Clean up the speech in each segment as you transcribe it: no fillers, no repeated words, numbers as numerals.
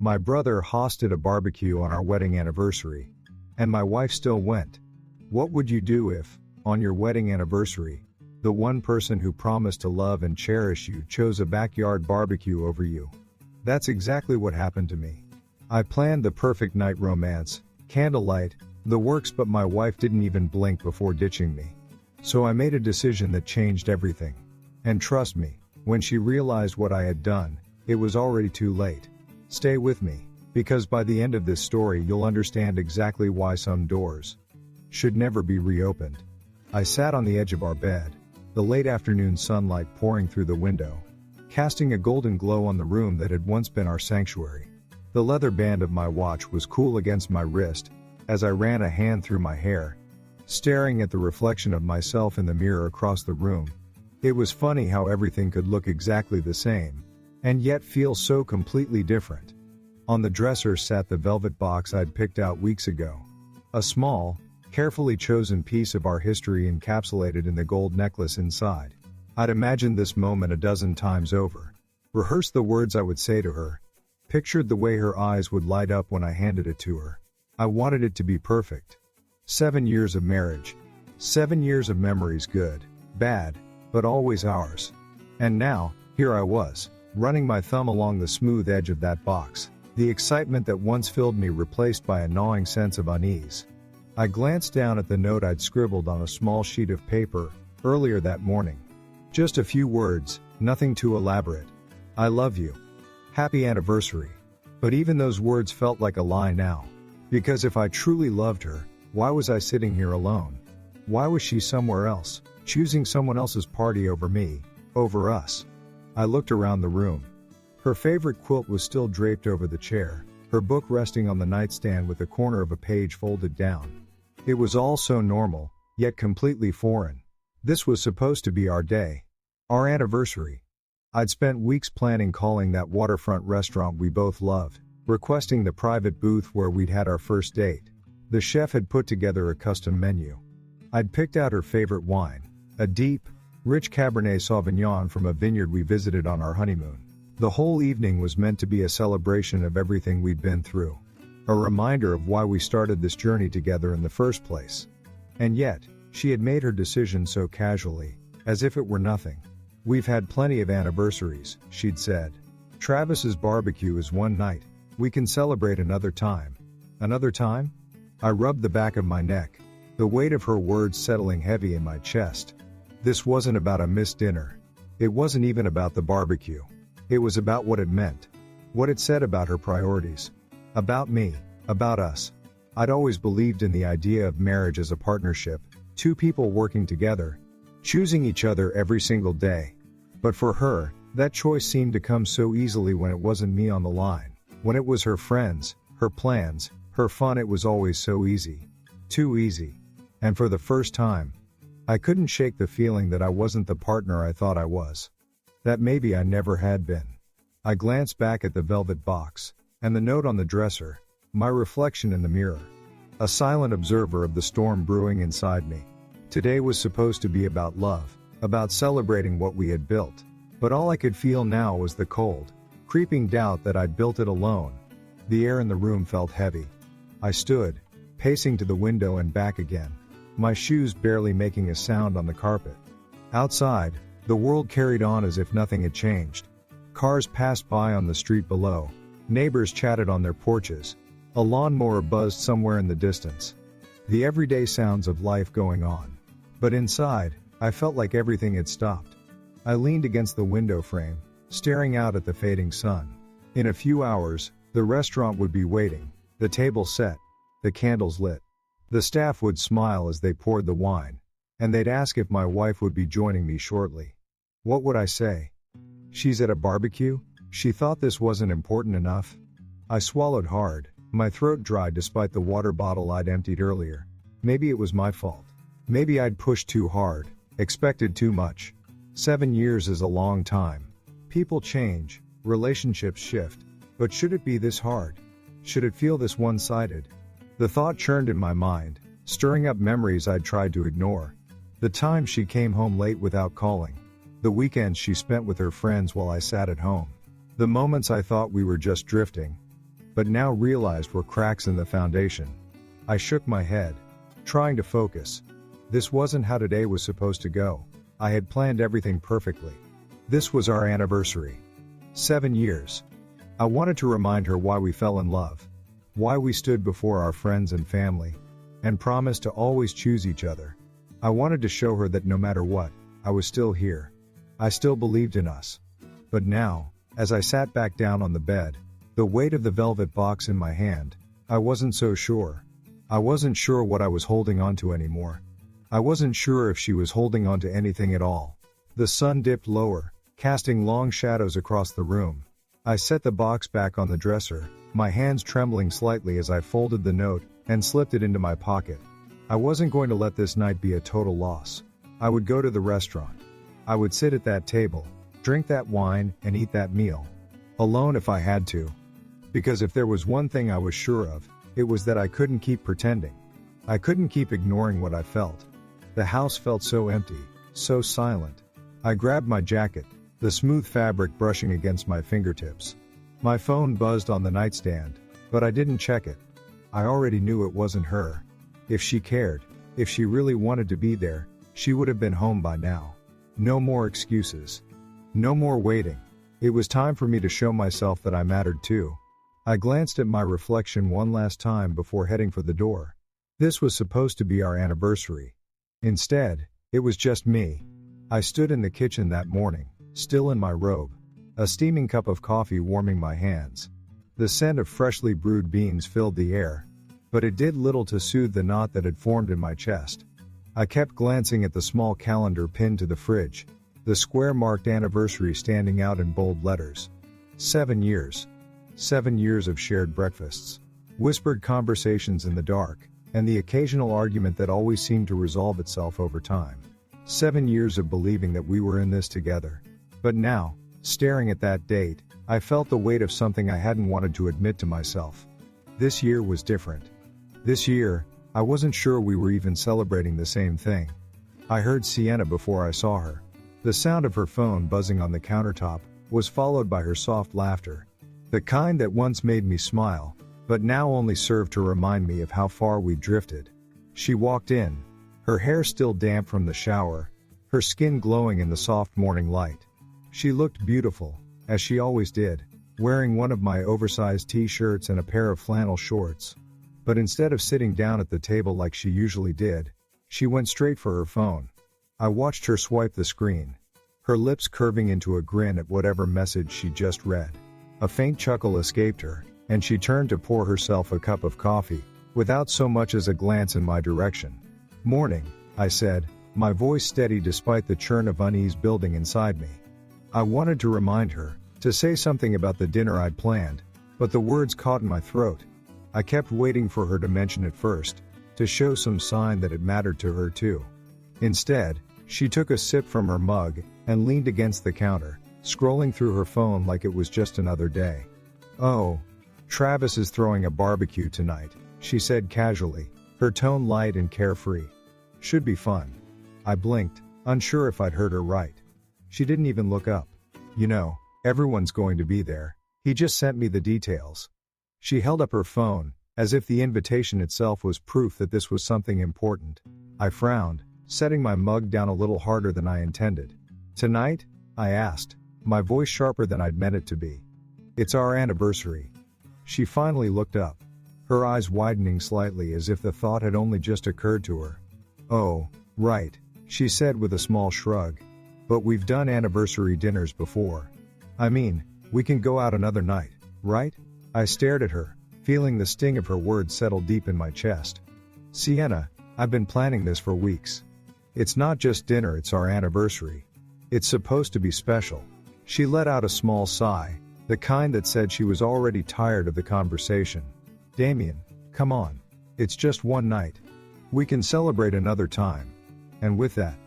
My brother hosted a barbecue on our wedding anniversary, and my wife still went. What would you do if, on your wedding anniversary, the one person who promised to love and cherish you chose a backyard barbecue over you? That's exactly what happened to me. I planned the perfect night romance, candlelight, the works, but my wife didn't even blink before ditching me. So I made a decision that changed everything. And trust me, when she realized what I had done, it was already too late. Stay with me, because by the end of this story you'll understand exactly why some doors should never be reopened. I sat on the edge of our bed, the late afternoon sunlight pouring through the window, casting a golden glow on the room that had once been our sanctuary. The leather band of my watch was cool against my wrist, as I ran a hand through my hair, staring at the reflection of myself in the mirror across the room. It was funny how everything could look exactly the same, and yet feel so completely different. On the dresser sat the velvet box I'd picked out weeks ago. A small, carefully chosen piece of our history encapsulated in the gold necklace inside. I'd imagined this moment a dozen times over. Rehearsed the words I would say to her. Pictured the way her eyes would light up when I handed it to her. I wanted it to be perfect. 7 years of marriage. 7 years of memories, good, bad, but always ours. And now, here I was, running my thumb along the smooth edge of that box, the excitement that once filled me replaced by a gnawing sense of unease. I glanced down at the note I'd scribbled on a small sheet of paper earlier that morning. Just a few words, nothing too elaborate. I love you. Happy anniversary. But even those words felt like a lie now. Because if I truly loved her, why was I sitting here alone? Why was she somewhere else, choosing someone else's party over me, over us? I looked around the room. Her favorite quilt was still draped over the chair, her book resting on the nightstand with the corner of a page folded down. It was all so normal, yet completely foreign. This was supposed to be our day. Our anniversary. I'd spent weeks planning calling that waterfront restaurant we both loved, requesting the private booth where we'd had our first date. The chef had put together a custom menu. I'd picked out her favorite wine, a deep, rich Cabernet Sauvignon from a vineyard we visited on our honeymoon. The whole evening was meant to be a celebration of everything we'd been through. A reminder of why we started this journey together in the first place. And yet, she had made her decision so casually, as if it were nothing. We've had plenty of anniversaries, she'd said. Travis's barbecue is one night. We can celebrate another time. Another time? I rubbed the back of my neck, the weight of her words settling heavy in my chest. This wasn't about a missed dinner. It wasn't even about the barbecue. It was about what it meant. What it said about her priorities. About me. About us. I'd always believed in the idea of marriage as a partnership, two people working together, choosing each other every single day. But for her, that choice seemed to come so easily when it wasn't me on the line. When it was her friends, her plans, her fun, it was always so easy. Too easy. And for the first time, I couldn't shake the feeling that I wasn't the partner I thought I was. That maybe I never had been. I glanced back at the velvet box, and the note on the dresser, my reflection in the mirror. A silent observer of the storm brewing inside me. Today was supposed to be about love, about celebrating what we had built. But all I could feel now was the cold, creeping doubt that I'd built it alone. The air in the room felt heavy. I stood, pacing to the window and back again, my shoes barely making a sound on the carpet. Outside, the world carried on as if nothing had changed. Cars passed by on the street below. Neighbors chatted on their porches. A lawnmower buzzed somewhere in the distance. The everyday sounds of life going on. But inside, I felt like everything had stopped. I leaned against the window frame, staring out at the fading sun. In a few hours, the restaurant would be waiting, the table set, the candles lit. The staff would smile as they poured the wine, and they'd ask if my wife would be joining me shortly. What would I say? She's at a barbecue? She thought this wasn't important enough? I swallowed hard, my throat dry despite the water bottle I'd emptied earlier. Maybe it was my fault. Maybe I'd pushed too hard, expected too much. 7 years is a long time. People change, relationships shift, but should it be this hard? Should it feel this one-sided? The thought churned in my mind, stirring up memories I'd tried to ignore. The times she came home late without calling. The weekends she spent with her friends while I sat at home. The moments I thought we were just drifting. but now realized were cracks in the foundation. I shook my head, trying to focus. This wasn't how today was supposed to go. I had planned everything perfectly. This was our anniversary. 7 years. I wanted to remind her why we fell in love, why we stood before our friends and family, and promised to always choose each other. I wanted to show her that no matter what, I was still here. I still believed in us. But now, as I sat back down on the bed, the weight of the velvet box in my hand, I wasn't so sure. I wasn't sure what I was holding onto anymore. I wasn't sure if she was holding onto anything at all. The sun dipped lower, casting long shadows across the room. I set the box back on the dresser, my hands trembling slightly as I folded the note and slipped it into my pocket. I wasn't going to let this night be a total loss. I would go to the restaurant. I would sit at that table, drink that wine, and eat that meal. Alone if I had to. Because if there was one thing I was sure of, it was that I couldn't keep pretending. I couldn't keep ignoring what I felt. The house felt so empty, so silent. I grabbed my jacket, the smooth fabric brushing against my fingertips. My phone buzzed on the nightstand, but I didn't check it. I already knew it wasn't her. If she cared, if she really wanted to be there, she would have been home by now. No more excuses. No more waiting. It was time for me to show myself that I mattered too. I glanced at my reflection one last time before heading for the door. This was supposed to be our anniversary. Instead, it was just me. I stood in the kitchen that morning, still in my robe, a steaming cup of coffee warming my hands. The scent of freshly brewed beans filled the air, but it did little to soothe the knot that had formed in my chest. I kept glancing at the small calendar pinned to the fridge, the square-marked anniversary standing out in bold letters. 7 years. 7 years of shared breakfasts, whispered conversations in the dark, and the occasional argument that always seemed to resolve itself over time. 7 years of believing that we were in this together. But now, staring at that date, I felt the weight of something I hadn't wanted to admit to myself. This year was different. This year, I wasn't sure we were even celebrating the same thing. I heard Sienna before I saw her. The sound of her phone buzzing on the countertop was followed by her soft laughter. The kind that once made me smile, but now only served to remind me of how far we'd drifted. She walked in, her hair still damp from the shower, her skin glowing in the soft morning light. She looked beautiful, as she always did, wearing one of my oversized t-shirts and a pair of flannel shorts. But instead of sitting down at the table like she usually did, she went straight for her phone. I watched her swipe the screen, her lips curving into a grin at whatever message she just read. A faint chuckle escaped her, and she turned to pour herself a cup of coffee, without so much as a glance in my direction. "Morning," I said, my voice steady despite the churn of unease building inside me. I wanted to remind her, to say something about the dinner I'd planned, but the words caught in my throat. I kept waiting for her to mention it first, to show some sign that it mattered to her too. Instead, she took a sip from her mug and leaned against the counter, scrolling through her phone like it was just another day. "Oh, Travis is throwing a barbecue tonight," she said casually, her tone light and carefree. "Should be fun." I blinked, unsure if I'd heard her right. She didn't even look up. "You know, everyone's going to be there. He just sent me the details." She held up her phone, as if the invitation itself was proof that this was something important. I frowned, setting my mug down a little harder than I intended. "Tonight?" I asked, my voice sharper than I'd meant it to be. "It's our anniversary." She finally looked up, her eyes widening slightly as if the thought had only just occurred to her. "Oh, right," she said with a small shrug. "But we've done anniversary dinners before. I mean, we can go out another night, right?" I stared at her, feeling the sting of her words settle deep in my chest. "Sienna, I've been planning this for weeks. It's not just dinner, it's our anniversary. It's supposed to be special." She let out a small sigh, the kind that said she was already tired of the conversation. "Damien, come on. It's just one night. We can celebrate another time." And with that,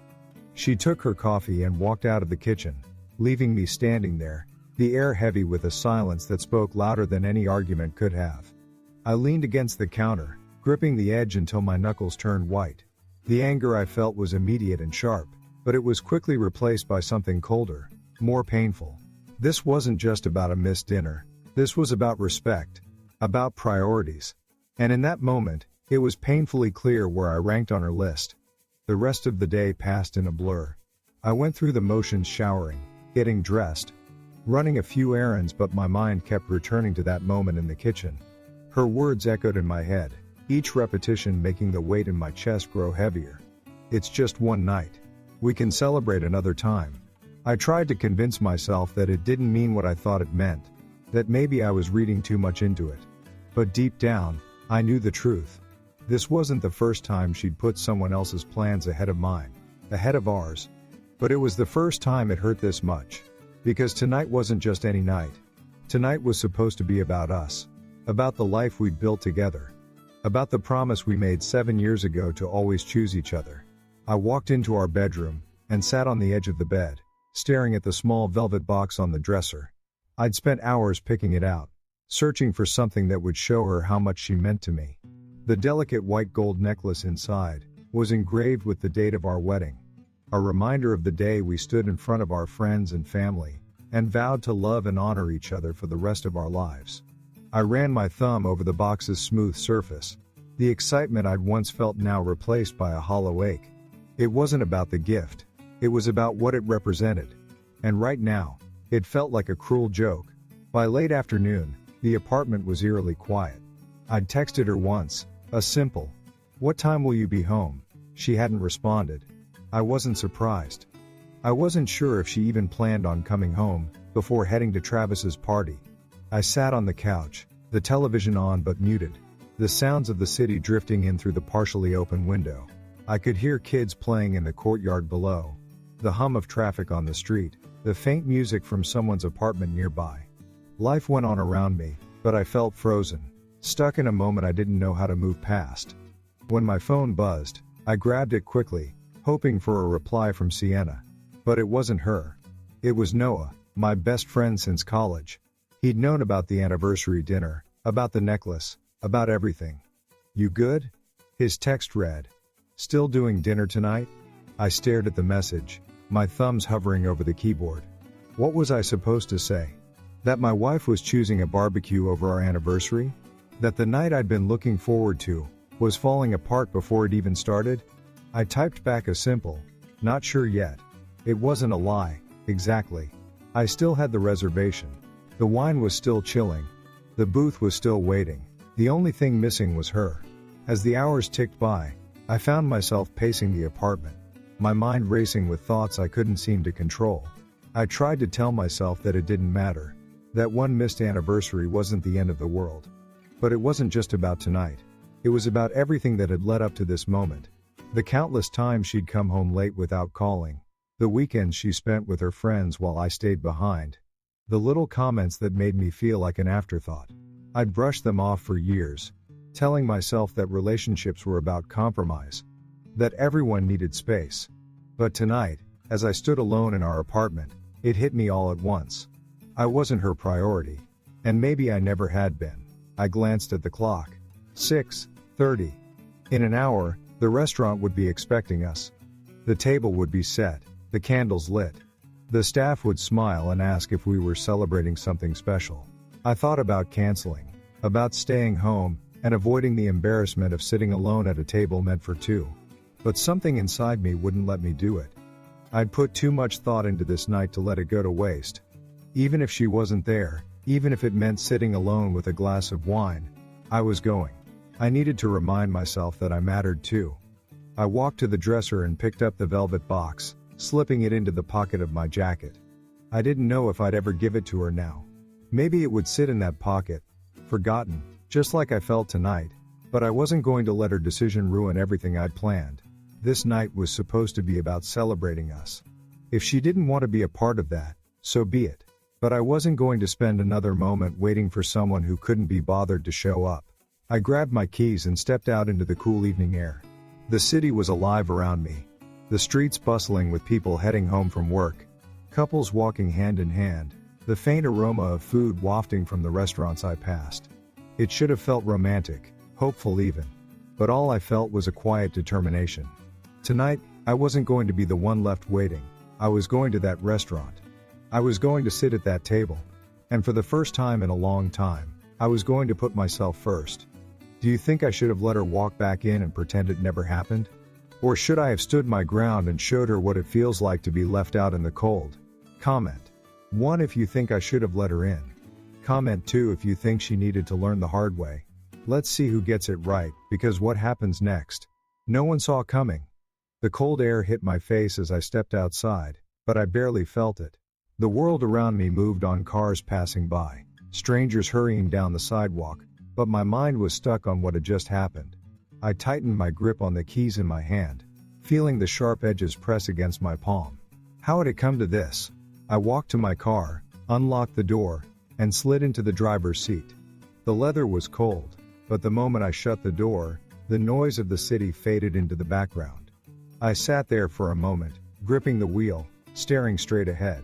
she took her coffee and walked out of the kitchen, leaving me standing there, the air heavy with a silence that spoke louder than any argument could have. I leaned against the counter, gripping the edge until my knuckles turned white. The anger I felt was immediate and sharp, but it was quickly replaced by something colder, more painful. This wasn't just about a missed dinner. This was about respect. about priorities. And in that moment, it was painfully clear where I ranked on her list. The rest of the day passed in a blur. I went through the motions, showering, getting dressed, running a few errands, but my mind kept returning to that moment in the kitchen. Her words echoed in my head, each repetition making the weight in my chest grow heavier. It's just one night. We can celebrate another time. I tried to convince myself that it didn't mean what I thought it meant, that maybe I was reading too much into it. But deep down, I knew the truth. This wasn't the first time she'd put someone else's plans ahead of mine, ahead of ours. But it was the first time it hurt this much. Because tonight wasn't just any night. Tonight was supposed to be about us. About the life we'd built together. About the promise we made 7 years ago to always choose each other. I walked into our bedroom, and sat on the edge of the bed, staring at the small velvet box on the dresser. I'd spent hours picking it out, searching for something that would show her how much she meant to me. The delicate white gold necklace inside was engraved with the date of our wedding. A reminder of the day we stood in front of our friends and family, and vowed to love and honor each other for the rest of our lives. I ran my thumb over the box's smooth surface. The excitement I'd once felt now replaced by a hollow ache. It wasn't about the gift. It was about what it represented. And right now, it felt like a cruel joke. By late afternoon, the apartment was eerily quiet. I'd texted her once, a simple, "What time will you be home?" She hadn't responded. I wasn't surprised. I wasn't sure if she even planned on coming home before heading to Travis's party. I sat on the couch, the television on but muted, the sounds of the city drifting in through the partially open window. I could hear kids playing in the courtyard below, the hum of traffic on the street, the faint music from someone's apartment nearby. Life went on around me, but I felt frozen, stuck in a moment I didn't know how to move past. When my phone buzzed, I grabbed it quickly, hoping for a reply from Sienna. But it wasn't her. It was Noah, my best friend since college. He'd known about the anniversary dinner, about the necklace, about everything. "You good?" His text read. "Still doing dinner tonight?" I stared at the message, my thumbs hovering over the keyboard. What was I supposed to say? That my wife was choosing a barbecue over our anniversary? That the night I'd been looking forward to was falling apart before it even started? I typed back a simple, "Not sure yet." It wasn't a lie, exactly. I still had the reservation. The wine was still chilling. The booth was still waiting. The only thing missing was her. As the hours ticked by, I found myself pacing the apartment, my mind racing with thoughts I couldn't seem to control. I tried to tell myself that it didn't matter, that one missed anniversary wasn't the end of the world. But it wasn't just about tonight. It was about everything that had led up to this moment. The countless times she'd come home late without calling. The weekends she spent with her friends while I stayed behind. The little comments that made me feel like an afterthought. I'd brushed them off for years, telling myself that relationships were about compromise, that everyone needed space. But tonight, as I stood alone in our apartment, it hit me all at once. I wasn't her priority. And maybe I never had been. I glanced at the clock. 6:30. In an hour, the restaurant would be expecting us. The table would be set, the candles lit. The staff would smile and ask if we were celebrating something special. I thought about canceling, about staying home, and avoiding the embarrassment of sitting alone at a table meant for two. But something inside me wouldn't let me do it. I'd put too much thought into this night to let it go to waste. Even if she wasn't there, even if it meant sitting alone with a glass of wine, I was going. I needed to remind myself that I mattered too. I walked to the dresser and picked up the velvet box, slipping it into the pocket of my jacket. I didn't know if I'd ever give it to her now. Maybe it would sit in that pocket, forgotten, just like I felt tonight, but I wasn't going to let her decision ruin everything I'd planned. This night was supposed to be about celebrating us. If she didn't want to be a part of that, so be it. But I wasn't going to spend another moment waiting for someone who couldn't be bothered to show up. I grabbed my keys and stepped out into the cool evening air. The city was alive around me. The streets bustling with people heading home from work. Couples walking hand in hand. The faint aroma of food wafting from the restaurants I passed. It should have felt romantic, hopeful even. But all I felt was a quiet determination. Tonight, I wasn't going to be the one left waiting. I was going to that restaurant. I was going to sit at that table. And for the first time in a long time, I was going to put myself first. Do you think I should have let her walk back in and pretend it never happened? Or should I have stood my ground and showed her what it feels like to be left out in the cold? Comment 1 if you think I should have let her in. Comment 2 if you think she needed to learn the hard way. Let's see who gets it right, because what happens next? No one saw coming. The cold air hit my face as I stepped outside, but I barely felt it. The world around me moved on, cars passing by, strangers hurrying down the sidewalk, but my mind was stuck on what had just happened. I tightened my grip on the keys in my hand, feeling the sharp edges press against my palm. How had it come to this? I walked to my car, unlocked the door, and slid into the driver's seat. The leather was cold, but the moment I shut the door, the noise of the city faded into the background. I sat there for a moment, gripping the wheel, staring straight ahead.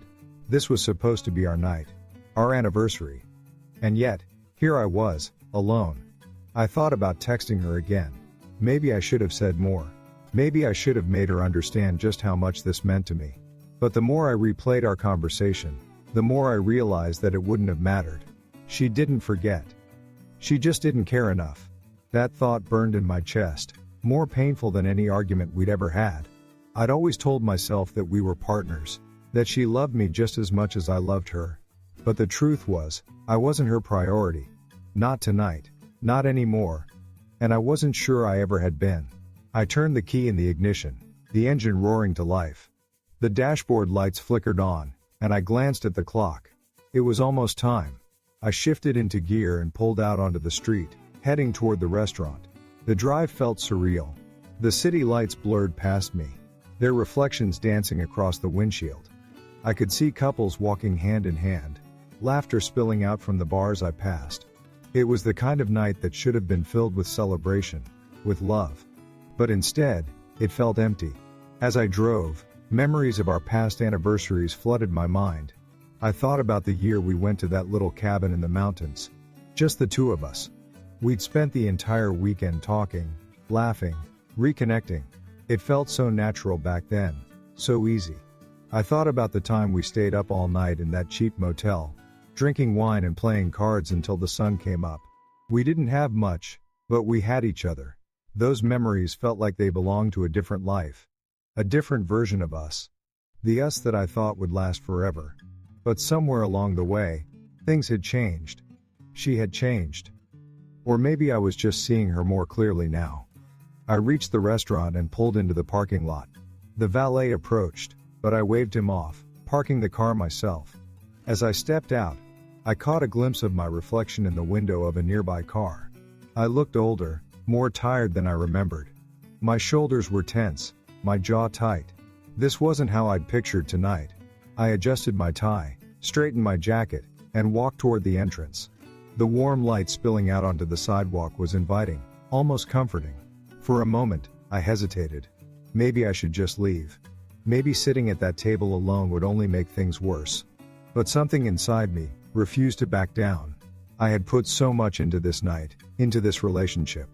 This was supposed to be our night, our anniversary. And yet, here I was, alone. I thought about texting her again. Maybe I should have said more. Maybe I should have made her understand just how much this meant to me. But the more I replayed our conversation, the more I realized that it wouldn't have mattered. She didn't forget. She just didn't care enough. That thought burned in my chest, more painful than any argument we'd ever had. I'd always told myself that we were partners, that she loved me just as much as I loved her. But the truth was, I wasn't her priority. Not tonight. Not anymore. And I wasn't sure I ever had been. I turned the key in the ignition, the engine roaring to life. The dashboard lights flickered on, and I glanced at the clock. It was almost time. I shifted into gear and pulled out onto the street, heading toward the restaurant. The drive felt surreal. The city lights blurred past me, their reflections dancing across the windshield. I could see couples walking hand in hand, laughter spilling out from the bars I passed. It was the kind of night that should have been filled with celebration, with love. But instead, it felt empty. As I drove, memories of our past anniversaries flooded my mind. I thought about the year we went to that little cabin in the mountains. Just the two of us. We'd spent the entire weekend talking, laughing, reconnecting. It felt so natural back then, so easy. I thought about the time we stayed up all night in that cheap motel, drinking wine and playing cards until the sun came up. We didn't have much, but we had each other. Those memories felt like they belonged to a different life. A different version of us. The us that I thought would last forever. But somewhere along the way, things had changed. She had changed. Or maybe I was just seeing her more clearly now. I reached the restaurant and pulled into the parking lot. The valet approached, but I waved him off, parking the car myself. As I stepped out, I caught a glimpse of my reflection in the window of a nearby car. I looked older, more tired than I remembered. My shoulders were tense, my jaw tight. This wasn't how I'd pictured tonight. I adjusted my tie, straightened my jacket, and walked toward the entrance. The warm light spilling out onto the sidewalk was inviting, almost comforting. For a moment, I hesitated. Maybe I should just leave. Maybe sitting at that table alone would only make things worse. But something inside me refused to back down. I had put so much into this night, into this relationship.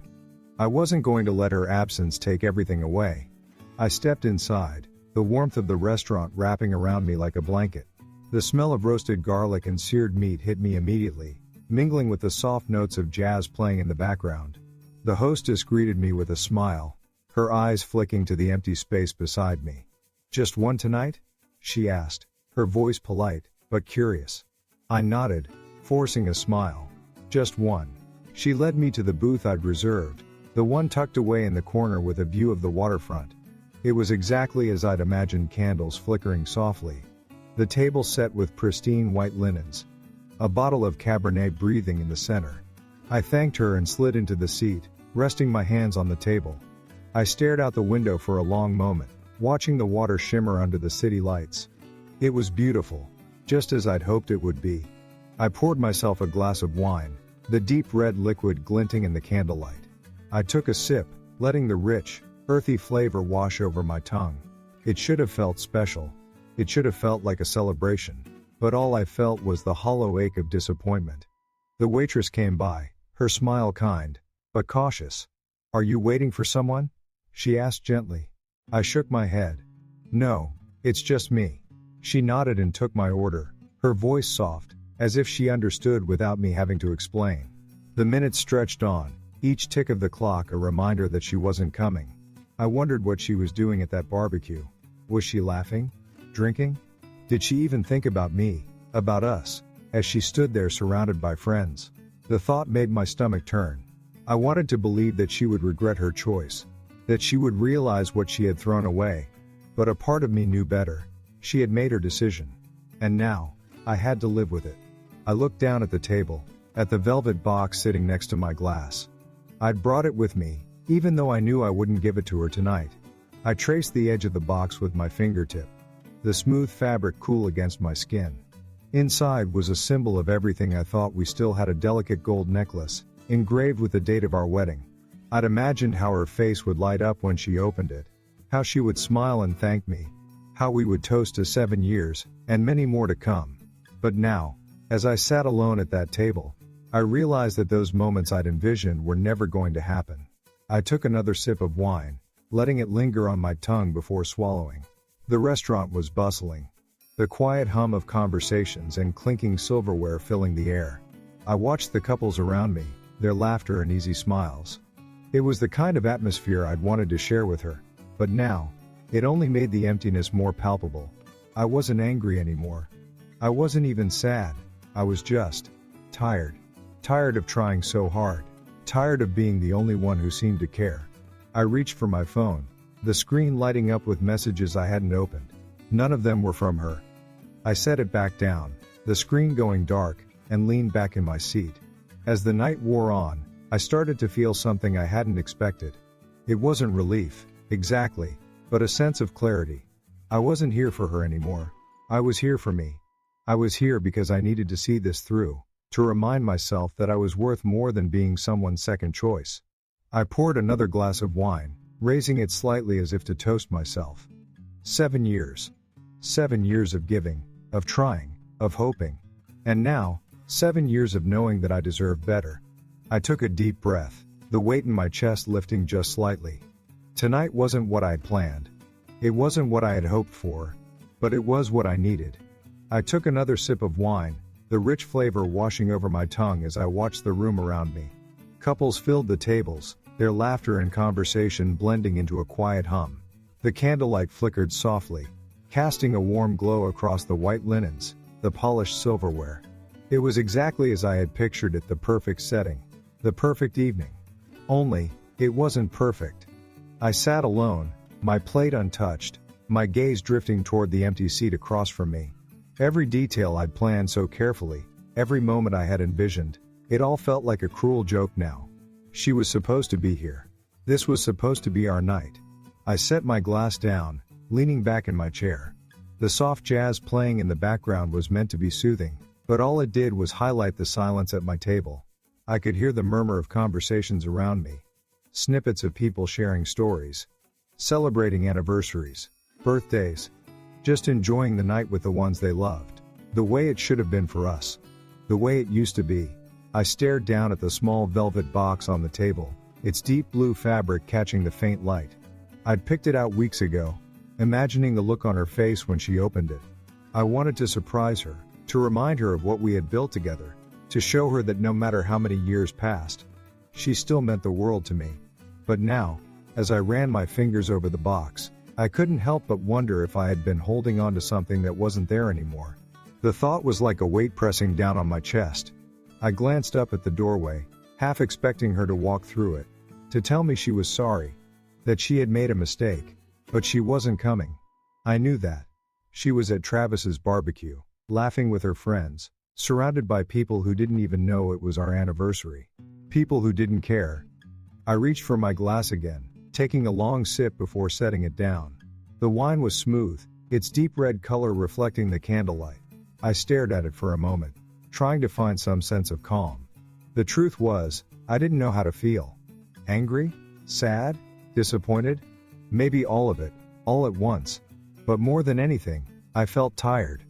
I wasn't going to let her absence take everything away. I stepped inside, the warmth of the restaurant wrapping around me like a blanket. The smell of roasted garlic and seared meat hit me immediately, mingling with the soft notes of jazz playing in the background. The hostess greeted me with a smile, her eyes flicking to the empty space beside me. "Just one tonight?" she asked, her voice polite, but curious. I nodded, forcing a smile. "Just one." She led me to the booth I'd reserved, the one tucked away in the corner with a view of the waterfront. It was exactly as I'd imagined, candles flickering softly. The table set with pristine white linens. A bottle of Cabernet breathing in the center. I thanked her and slid into the seat, resting my hands on the table. I stared out the window for a long moment, watching the water shimmer under the city lights. It was beautiful, just as I'd hoped it would be. I poured myself a glass of wine, the deep red liquid glinting in the candlelight. I took a sip, letting the rich, earthy flavor wash over my tongue. It should have felt special. It should have felt like a celebration. But all I felt was the hollow ache of disappointment. The waitress came by, her smile kind, but cautious. "Are you waiting for someone?" she asked gently. I shook my head. "No, it's just me." She nodded and took my order, her voice soft, as if she understood without me having to explain. The minutes stretched on, each tick of the clock a reminder that she wasn't coming. I wondered what she was doing at that barbecue. Was she laughing? Drinking? Did she even think about me, about us, as she stood there surrounded by friends? The thought made my stomach turn. I wanted to believe that she would regret her choice, that she would realize what she had thrown away. But a part of me knew better. She had made her decision. And now, I had to live with it. I looked down at the table, at the velvet box sitting next to my glass. I'd brought it with me, even though I knew I wouldn't give it to her tonight. I traced the edge of the box with my fingertip, the smooth fabric cool against my skin. Inside was a symbol of everything I thought. We still had a delicate gold necklace, engraved with the date of our wedding. I'd imagined how her face would light up when she opened it, how she would smile and thank me, how we would toast to 7 years, and many more to come. But now, as I sat alone at that table, I realized that those moments I'd envisioned were never going to happen. I took another sip of wine, letting it linger on my tongue before swallowing. The restaurant was bustling, the quiet hum of conversations and clinking silverware filling the air. I watched the couples around me, their laughter and easy smiles. It was the kind of atmosphere I'd wanted to share with her, but now, it only made the emptiness more palpable. I wasn't angry anymore. I wasn't even sad. I was just tired. Tired of trying so hard. Tired of being the only one who seemed to care. I reached for my phone, the screen lighting up with messages I hadn't opened. None of them were from her. I set it back down, the screen going dark, and leaned back in my seat. As the night wore on, I started to feel something I hadn't expected. It wasn't relief, exactly, but a sense of clarity. I wasn't here for her anymore. I was here for me. I was here because I needed to see this through, to remind myself that I was worth more than being someone's second choice. I poured another glass of wine, raising it slightly as if to toast myself. 7 years. 7 years of giving, of trying, of hoping. And now, 7 years of knowing that I deserved better. I took a deep breath, the weight in my chest lifting just slightly. Tonight wasn't what I'd planned. It wasn't what I had hoped for, but it was what I needed. I took another sip of wine, the rich flavor washing over my tongue as I watched the room around me. Couples filled the tables, their laughter and conversation blending into a quiet hum. The candlelight flickered softly, casting a warm glow across the white linens, the polished silverware. It was exactly as I had pictured it, the perfect setting, the perfect evening. Only, it wasn't perfect. I sat alone, my plate untouched, my gaze drifting toward the empty seat across from me. Every detail I'd planned so carefully, every moment I had envisioned, it all felt like a cruel joke now. She was supposed to be here. This was supposed to be our night. I set my glass down, leaning back in my chair. The soft jazz playing in the background was meant to be soothing, but all it did was highlight the silence at my table. I could hear the murmur of conversations around me. Snippets of people sharing stories, celebrating anniversaries, birthdays, just enjoying the night with the ones they loved. The way it should have been for us. The way it used to be. I stared down at the small velvet box on the table, its deep blue fabric catching the faint light. I'd picked it out weeks ago, imagining the look on her face when she opened it. I wanted to surprise her, to remind her of what we had built together, to show her that no matter how many years passed, she still meant the world to me. But now, as I ran my fingers over the box, I couldn't help but wonder if I had been holding on to something that wasn't there anymore. The thought was like a weight pressing down on my chest. I glanced up at the doorway, half expecting her to walk through it, to tell me she was sorry, that she had made a mistake, but she wasn't coming. I knew that. She was at Travis's barbecue, laughing with her friends, surrounded by people who didn't even know it was our anniversary. People who didn't care. I reached for my glass again, taking a long sip before setting it down. The wine was smooth, its deep red color reflecting the candlelight. I stared at it for a moment, trying to find some sense of calm. The truth was, I didn't know how to feel. Angry? Sad? Disappointed? Maybe all of it, all at once. But more than anything, I felt tired.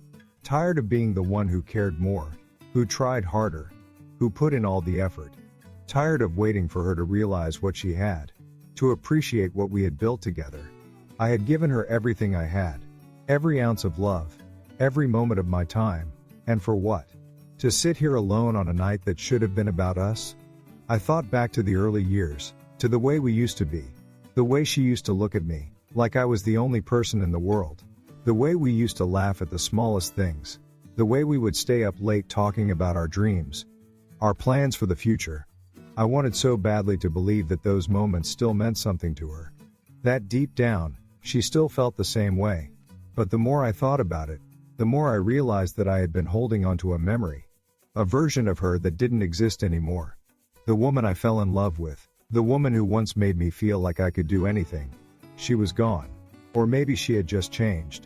Tired of being the one who cared more, who tried harder, who put in all the effort. Tired of waiting for her to realize what she had, to appreciate what we had built together. I had given her everything I had, every ounce of love, every moment of my time, and for what? To sit here alone on a night that should have been about us? I thought back to the early years, to the way we used to be. The way she used to look at me, like I was the only person in the world. The way we used to laugh at the smallest things. The way we would stay up late talking about our dreams. Our plans for the future. I wanted so badly to believe that those moments still meant something to her. That deep down, she still felt the same way. But the more I thought about it, the more I realized that I had been holding onto a memory. A version of her that didn't exist anymore. The woman I fell in love with. The woman who once made me feel like I could do anything. She was gone. Or maybe she had just changed.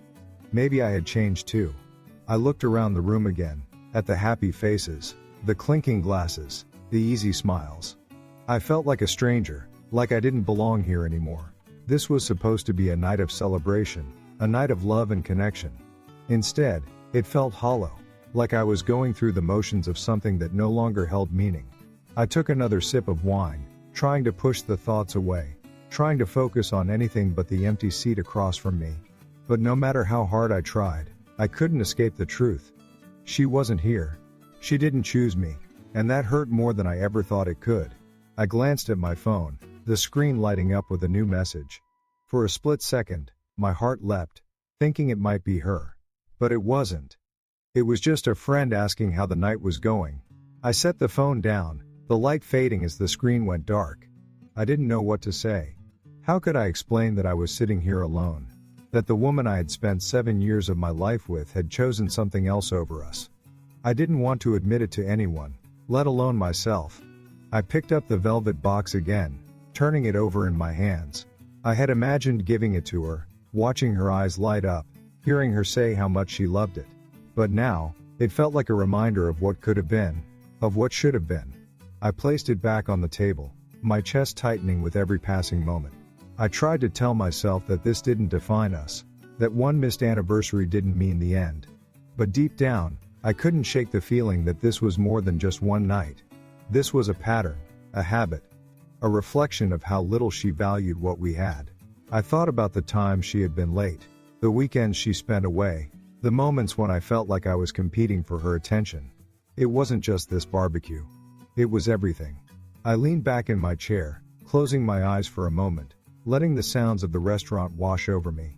Maybe I had changed too. I looked around the room again, at the happy faces, the clinking glasses, the easy smiles. I felt like a stranger, like I didn't belong here anymore. This was supposed to be a night of celebration, a night of love and connection. Instead, it felt hollow, like I was going through the motions of something that no longer held meaning. I took another sip of wine, trying to push the thoughts away, trying to focus on anything but the empty seat across from me. But no matter how hard I tried, I couldn't escape the truth. She wasn't here. She didn't choose me, and that hurt more than I ever thought it could. I glanced at my phone, the screen lighting up with a new message. For a split second, my heart leapt, thinking it might be her. But it wasn't. It was just a friend asking how the night was going. I set the phone down, the light fading as the screen went dark. I didn't know what to say. How could I explain that I was sitting here alone? That the woman I had spent 7 years of my life with had chosen something else over us? I didn't want to admit it to anyone, let alone myself. I picked up the velvet box again, turning it over in my hands. I had imagined giving it to her, watching her eyes light up, hearing her say how much she loved it. But now, it felt like a reminder of what could have been, of what should have been. I placed it back on the table, my chest tightening with every passing moment. I tried to tell myself that this didn't define us, that one missed anniversary didn't mean the end. But deep down, I couldn't shake the feeling that this was more than just one night. This was a pattern, a habit, a reflection of how little she valued what we had. I thought about the times she had been late, the weekends she spent away, the moments when I felt like I was competing for her attention. It wasn't just this barbecue. It was everything. I leaned back in my chair, closing my eyes for a moment, letting the sounds of the restaurant wash over me.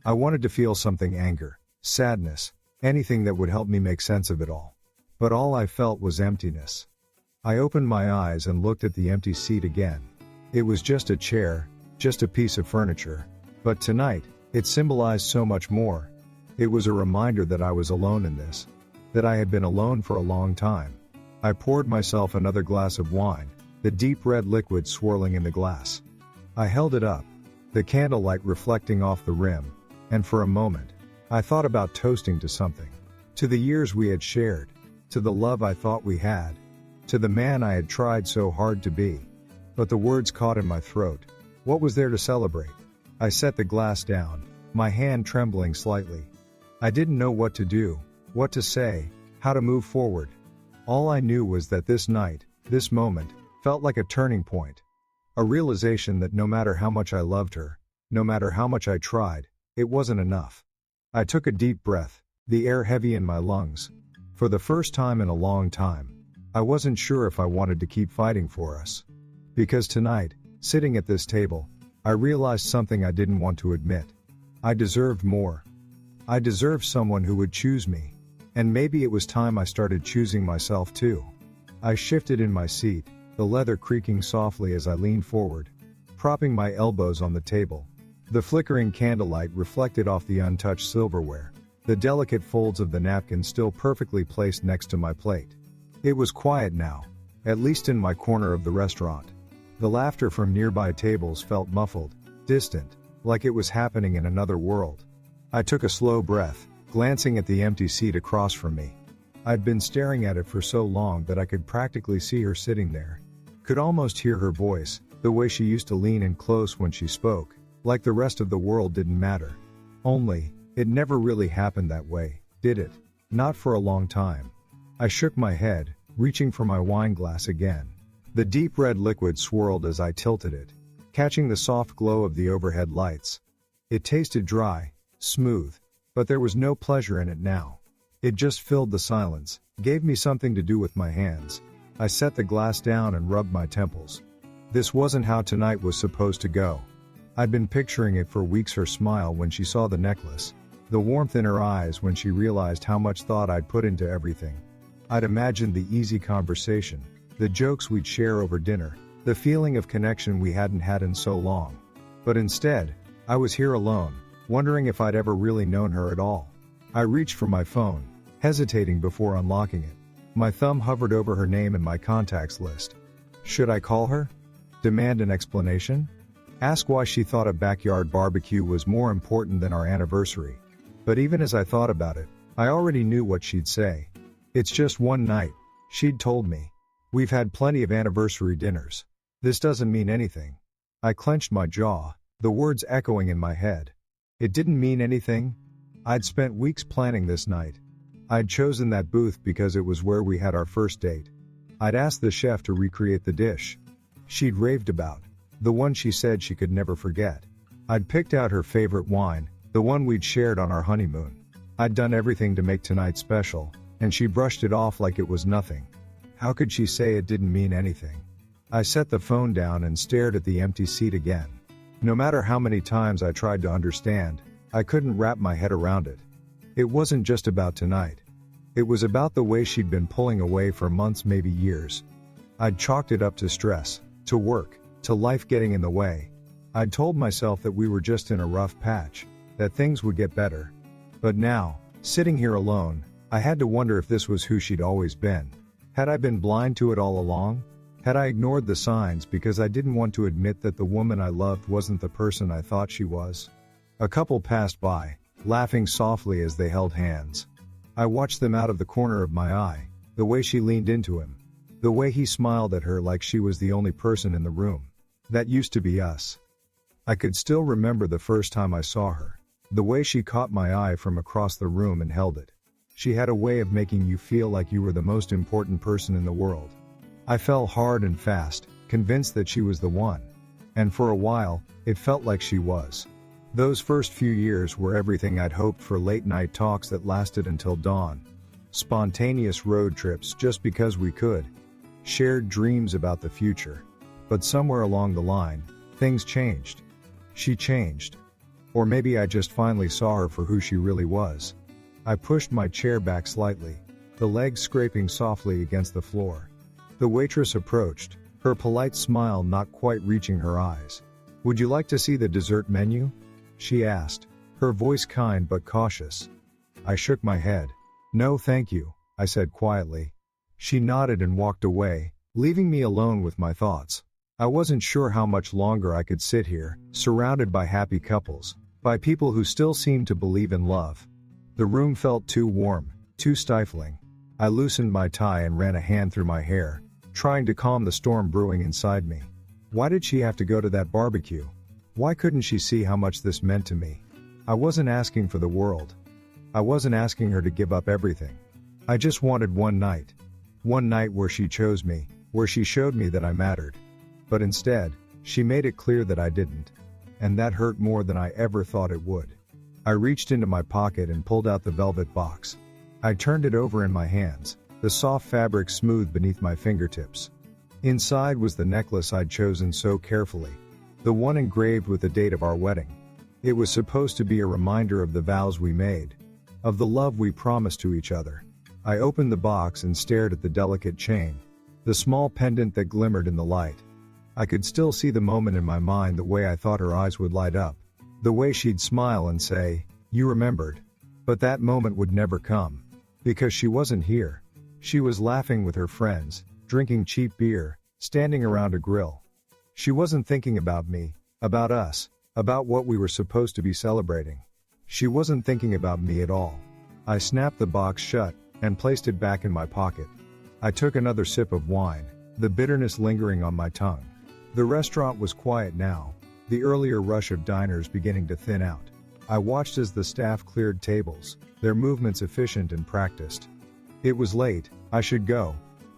I wanted to feel something: anger, sadness, anything that would help me make sense of it all. But all I felt was emptiness. I opened my eyes and looked at the empty seat again. It was just a chair, just a piece of furniture. But tonight, it symbolized so much more. It was a reminder that I was alone in this, that I had been alone for a long time. I poured myself another glass of wine, the deep red liquid swirling in the glass. I held it up, the candlelight reflecting off the rim, and for a moment, I thought about toasting to something. To the years we had shared, to the love I thought we had, to the man I had tried so hard to be. But the words caught in my throat. What was there to celebrate? I set the glass down, my hand trembling slightly. I didn't know what to do, what to say, how to move forward. All I knew was that this night, this moment, felt like a turning point. A realization that no matter how much I loved her, no matter how much I tried, it wasn't enough. I took a deep breath, the air heavy in my lungs. For the first time in a long time, I wasn't sure if I wanted to keep fighting for us. Because tonight, sitting at this table, I realized something I didn't want to admit. I deserved more. I deserved someone who would choose me. And maybe it was time I started choosing myself too. I shifted in my seat, the leather creaking softly as I leaned forward, propping my elbows on the table. The flickering candlelight reflected off the untouched silverware, the delicate folds of the napkin still perfectly placed next to my plate. It was quiet now, at least in my corner of the restaurant. The laughter from nearby tables felt muffled, distant, like it was happening in another world. I took a slow breath, glancing at the empty seat across from me. I'd been staring at it for so long that I could practically see her sitting there. Could almost hear her voice, the way she used to lean in close when she spoke, like the rest of the world didn't matter. Only, it never really happened that way, did it? Not for a long time. I shook my head, reaching for my wine glass again. The deep red liquid swirled as I tilted it, catching the soft glow of the overhead lights. It tasted dry, smooth, but there was no pleasure in it now. It just filled the silence, Gave me something to do with my hands. I set the glass down and rubbed my temples. This wasn't how tonight was supposed to go. I'd been picturing it for weeks, her smile when she saw the necklace, the warmth in her eyes when she realized how much thought I'd put into everything. I'd imagined the easy conversation, the jokes we'd share over dinner, the feeling of connection we hadn't had in so long. But instead, I was here alone, wondering if I'd ever really known her at all. I reached for my phone, hesitating before unlocking it. My thumb hovered over her name in my contacts list. Should I call her? Demand an explanation? Ask why she thought a backyard barbecue was more important than our anniversary. But even as I thought about it, I already knew what she'd say. It's just one night, she'd told me. We've had plenty of anniversary dinners. This doesn't mean anything. I clenched my jaw, the words echoing in my head. It didn't mean anything? I'd spent weeks planning this night. I'd chosen that booth because it was where we had our first date. I'd asked the chef to recreate the dish she'd raved about, the one she said she could never forget. I'd picked out her favorite wine, the one we'd shared on our honeymoon. I'd done everything to make tonight special, and she brushed it off like it was nothing. How could she say it didn't mean anything? I set the phone down and stared at the empty seat again. No matter how many times I tried to understand, I couldn't wrap my head around it. It wasn't just about tonight. It was about the way she'd been pulling away for months, maybe years. I'd chalked it up to stress, to work, to life getting in the way. I'd told myself that we were just in a rough patch, that things would get better. But now, sitting here alone, I had to wonder if this was who she'd always been. Had I been blind to it all along? Had I ignored the signs because I didn't want to admit that the woman I loved wasn't the person I thought she was? A couple passed by, laughing softly as they held hands. I watched them out of the corner of my eye, the way she leaned into him, the way he smiled at her like she was the only person in the room. That used to be us. I could still remember the first time I saw her, the way she caught my eye from across the room and held it. She had a way of making you feel like you were the most important person in the world. I fell hard and fast, convinced that she was the one. And for a while, it felt like she was. Those first few years were everything I'd hoped for, late night talks that lasted until dawn. Spontaneous road trips just because we could. Shared dreams about the future. But somewhere along the line, things changed. She changed. Or maybe I just finally saw her for who she really was. I pushed my chair back slightly, the legs scraping softly against the floor. The waitress approached, her polite smile not quite reaching her eyes. "Would you like to see the dessert menu?" she asked, her voice kind but cautious. I shook my head. "No thank you," I said quietly. She nodded and walked away, leaving me alone with my thoughts. I wasn't sure how much longer I could sit here, surrounded by happy couples, by people who still seemed to believe in love. The room felt too warm, too stifling. I loosened my tie and ran a hand through my hair, trying to calm the storm brewing inside me. Why did she have to go to that barbecue? Why couldn't she see how much this meant to me? I wasn't asking for the world. I wasn't asking her to give up everything. I just wanted one night. One night where she chose me, where she showed me that I mattered. But instead, she made it clear that I didn't. And that hurt more than I ever thought it would. I reached into my pocket and pulled out the velvet box. I turned it over in my hands, the soft fabric smooth beneath my fingertips. Inside was the necklace I'd chosen so carefully, the one engraved with the date of our wedding. It was supposed to be a reminder of the vows we made, of the love we promised to each other. I opened the box and stared at the delicate chain, the small pendant that glimmered in the light. I could still see the moment in my mind, the way I thought her eyes would light up, the way she'd smile and say, "You remembered." But that moment would never come, because she wasn't here. She was laughing with her friends, drinking cheap beer, standing around a grill. She wasn't thinking about me, about us, about what we were supposed to be celebrating. She wasn't thinking about me at all. I snapped the box shut and placed it back in my pocket. I took another sip of wine, the bitterness lingering on my tongue. The restaurant was quiet now, the earlier rush of diners beginning to thin out. I watched as the staff cleared tables, their movements efficient and practiced. It was late, I should go.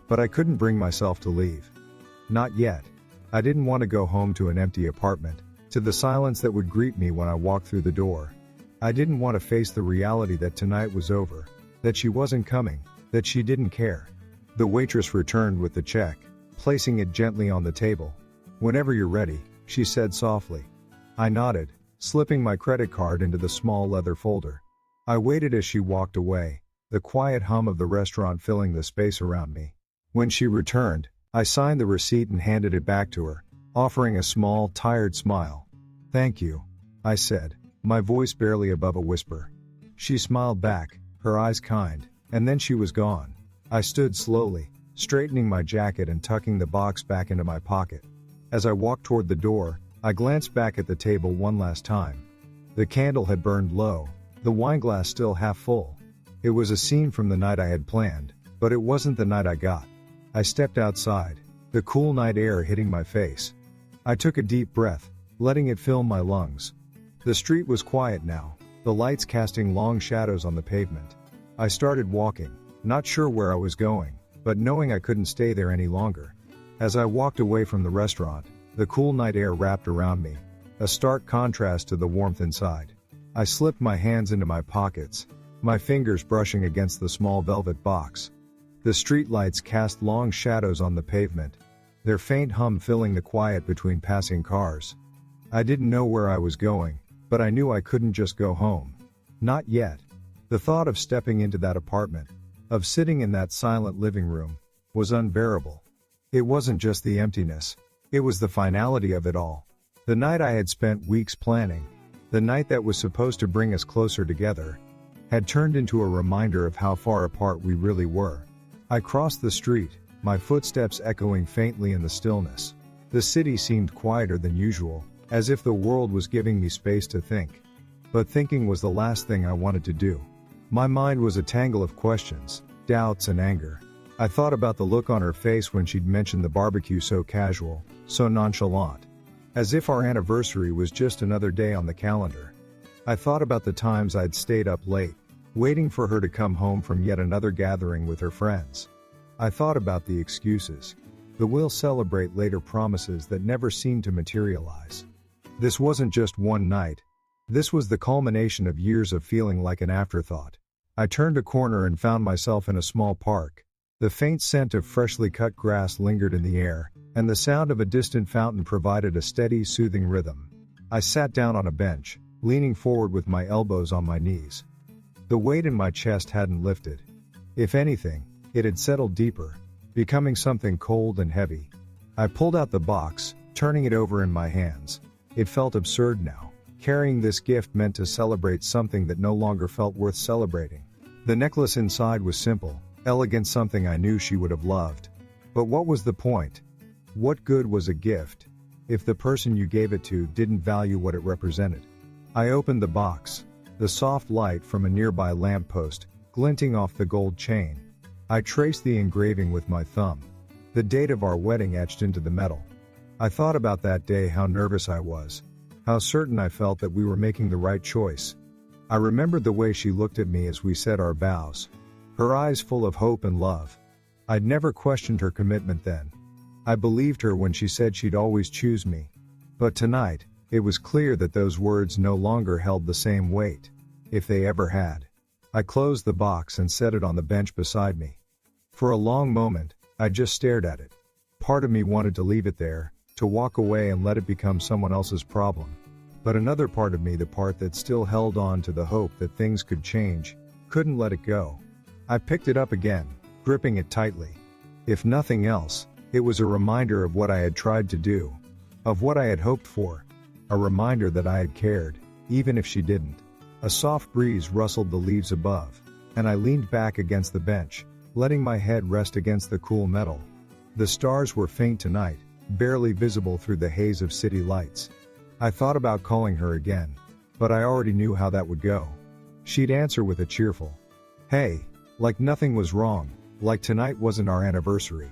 But I couldn't bring myself to leave. Not yet. I didn't want to go home to an empty apartment, to the silence that would greet me when I walked through the door. I didn't want to face the reality that tonight was over, that she wasn't coming. that she didn't care. The waitress returned with the check, placing it gently on the table. "Whenever you're ready," she said softly. I nodded, slipping my credit card into the small leather folder. I waited as she walked away, the quiet hum of the restaurant filling the space around me. When she returned, I signed the receipt and handed it back to her, offering a small, tired smile. "Thank you," I said, my voice barely above a whisper. She smiled back, her eyes kind, and then she was gone. I stood slowly, straightening my jacket and tucking the box back into my pocket. As I walked toward the door, I glanced back at the table one last time. The candle had burned low, the wineglass still half full. It was a scene from the night I had planned, but it wasn't the night I got. I stepped outside, the cool night air hitting my face. I took a deep breath, letting it fill my lungs. The street was quiet now, the lights casting long shadows on the pavement. I started walking, not sure where I was going, but knowing I couldn't stay there any longer. As I walked away from the restaurant, the cool night air wrapped around me, a stark contrast to the warmth inside. I slipped my hands into my pockets, my fingers brushing against the small velvet box. The streetlights cast long shadows on the pavement, their faint hum filling the quiet between passing cars. I didn't know where I was going, but I knew I couldn't just go home. Not yet. The thought of stepping into that apartment, of sitting in that silent living room, was unbearable. It wasn't just the emptiness, it was the finality of it all. The night I had spent weeks planning, the night that was supposed to bring us closer together, had turned into a reminder of how far apart we really were. I crossed the street, my footsteps echoing faintly in the stillness. The city seemed quieter than usual, as if the world was giving me space to think. But thinking was the last thing I wanted to do. My mind was a tangle of questions, doubts and anger. I thought about the look on her face when she'd mentioned the barbecue so casual, so nonchalant. As if our anniversary was just another day on the calendar. I thought about the times I'd stayed up late, waiting for her to come home from yet another gathering with her friends. I thought about the excuses, the "we'll celebrate later" promises that never seemed to materialize. This wasn't just one night. This was the culmination of years of feeling like an afterthought. I turned a corner and found myself in a small park. The faint scent of freshly cut grass lingered in the air, and the sound of a distant fountain provided a steady, soothing rhythm. I sat down on a bench, leaning forward with my elbows on my knees. The weight in my chest hadn't lifted. If anything, it had settled deeper, becoming something cold and heavy. I pulled out the box, turning it over in my hands. It felt absurd now. Carrying this gift meant to celebrate something that no longer felt worth celebrating. The necklace inside was simple, elegant, something I knew she would have loved. But what was the point? What good was a gift if the person you gave it to didn't value what it represented? I opened the box, the soft light from a nearby lamppost glinting off the gold chain. I traced the engraving with my thumb, the date of our wedding etched into the metal. I thought about that day, how nervous I was, how certain I felt that we were making the right choice. I remembered the way she looked at me as we said our vows, her eyes full of hope and love. I'd never questioned her commitment then. I believed her when she said she'd always choose me. But tonight, it was clear that those words no longer held the same weight, if they ever had. I closed the box and set it on the bench beside me. For a long moment, I just stared at it. Part of me wanted to leave it there, to walk away and let it become someone else's problem. But another part of me, the part that still held on to the hope that things could change, couldn't let it go. I picked it up again, gripping it tightly. If nothing else, it was a reminder of what I had tried to do, of what I had hoped for, a reminder that I had cared, even if she didn't. A soft breeze rustled the leaves above, and I leaned back against the bench, letting my head rest against the cool metal. The stars were faint tonight, barely visible through the haze of city lights. I thought about calling her again, but I already knew how that would go. She'd answer with a cheerful, "Hey," like nothing was wrong, like tonight wasn't our anniversary.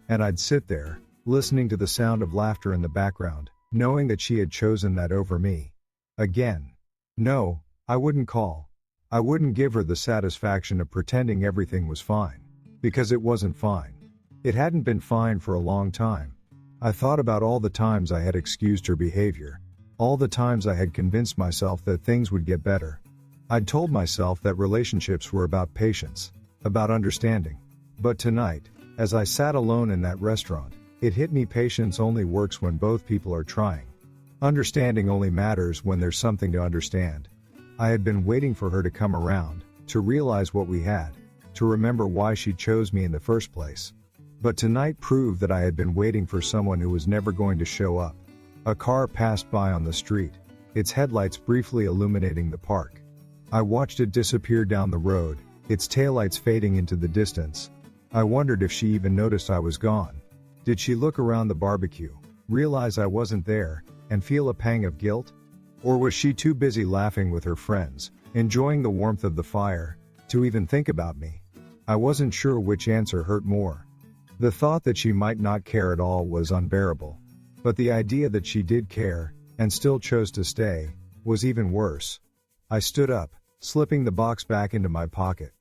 And I'd sit there, listening to the sound of laughter in the background, knowing that she had chosen that over me. Again. No, I wouldn't call. I wouldn't give her the satisfaction of pretending everything was fine. Because it wasn't fine. It hadn't been fine for a long time. I thought about all the times I had excused her behavior. All the times I had convinced myself that things would get better. I'd told myself that relationships were about patience. about understanding. But tonight, as I sat alone in that restaurant, it hit me: patience only works when both people are trying. Understanding only matters when there's something to understand. I had been waiting for her to come around, to realize what we had, to remember why she chose me in the first place. But tonight proved that I had been waiting for someone who was never going to show up. A car passed by on the street, its headlights briefly illuminating the park. I watched it disappear down the road, its taillights fading into the distance. I wondered if she even noticed I was gone. Did she look around the barbecue, realize I wasn't there, and feel a pang of guilt? Or was she too busy laughing with her friends, enjoying the warmth of the fire, to even think about me? I wasn't sure which answer hurt more. The thought that she might not care at all was unbearable. But the idea that she did care, and still chose to stay, was even worse. I stood up, slipping the box back into my pocket.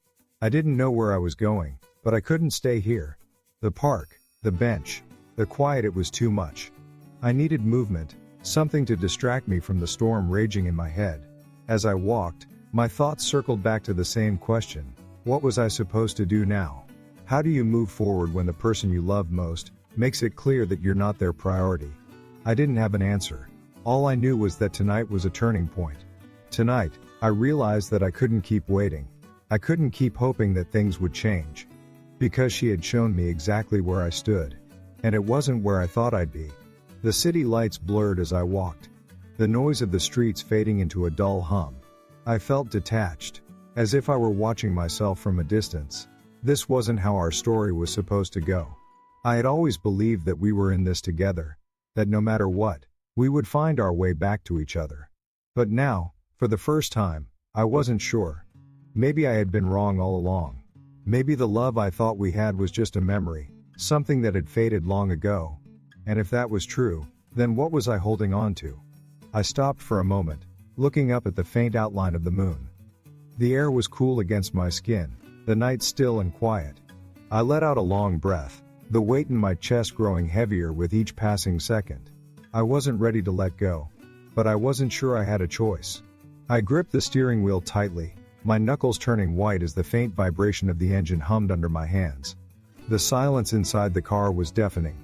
I didn't know where I was going, but I couldn't stay here. The park, the bench, the quiet, it was too much. I needed movement, something to distract me from the storm raging in my head. As I walked, my thoughts circled back to the same question: what was I supposed to do now? How do you move forward when the person you love most makes it clear that you're not their priority? I didn't have an answer. All I knew was that tonight was a turning point. Tonight, I realized that I couldn't keep waiting. I couldn't keep hoping that things would change. Because she had shown me exactly where I stood. And it wasn't where I thought I'd be. The city lights blurred as I walked. The noise of the streets fading into a dull hum. I felt detached, as if I were watching myself from a distance. This wasn't how our story was supposed to go. I had always believed that we were in this together, that no matter what, we would find our way back to each other. But now, for the first time, I wasn't sure. Maybe I had been wrong all along. Maybe the love I thought we had was just a memory, something that had faded long ago. And if that was true, then what was I holding on to? I stopped for a moment, looking up at the faint outline of the moon. The air was cool against my skin, the night still and quiet. I let out a long breath, the weight in my chest growing heavier with each passing second. I wasn't ready to let go, but I wasn't sure I had a choice. I gripped the steering wheel tightly, my knuckles turning white as the faint vibration of the engine hummed under my hands. The silence inside the car was deafening.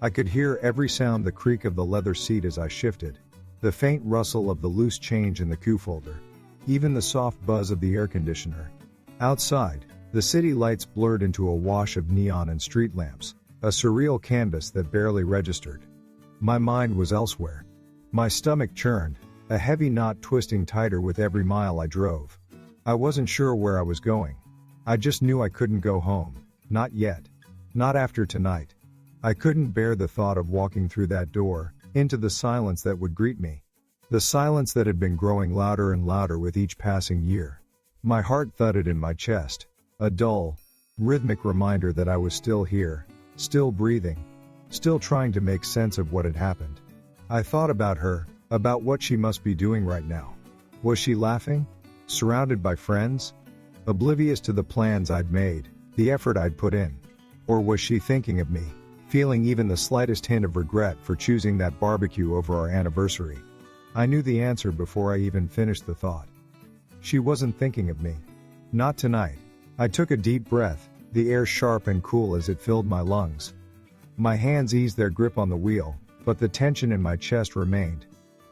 I could hear every sound: the creak of the leather seat as I shifted, the faint rustle of the loose change in the cufolder, even the soft buzz of the air conditioner. Outside, the city lights blurred into a wash of neon and street lamps, a surreal canvas that barely registered. My mind was elsewhere. My stomach churned, a heavy knot twisting tighter with every mile I drove. I wasn't sure where I was going. I just knew I couldn't go home. Not yet. Not after tonight. I couldn't bear the thought of walking through that door, into the silence that would greet me. The silence that had been growing louder and louder with each passing year. My heart thudded in my chest, a dull, rhythmic reminder that I was still here, still breathing, still trying to make sense of what had happened. I thought about her, about what she must be doing right now. Was she laughing? Surrounded by friends? Oblivious to the plans I'd made, the effort I'd put in? Or was she thinking of me, feeling even the slightest hint of regret for choosing that barbecue over our anniversary? I knew the answer before I even finished the thought. She wasn't thinking of me. Not tonight. I took a deep breath, the air sharp and cool as it filled my lungs. My hands eased their grip on the wheel, but the tension in my chest remained.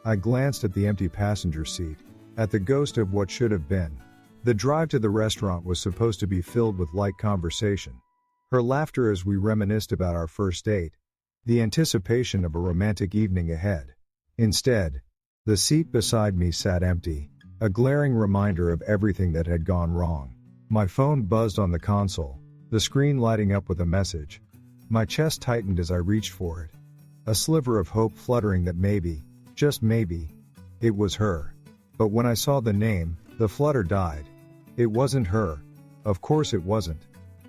I glanced at the empty passenger seat, at the ghost of what should have been. The drive to the restaurant was supposed to be filled with light conversation. Her laughter as we reminisced about our first date. The anticipation of a romantic evening ahead. Instead, the seat beside me sat empty, a glaring reminder of everything that had gone wrong. My phone buzzed on the console, the screen lighting up with a message. My chest tightened as I reached for it. A sliver of hope fluttering that maybe, just maybe, it was her. But when I saw the name, the flutter died. It wasn't her. Of course it wasn't.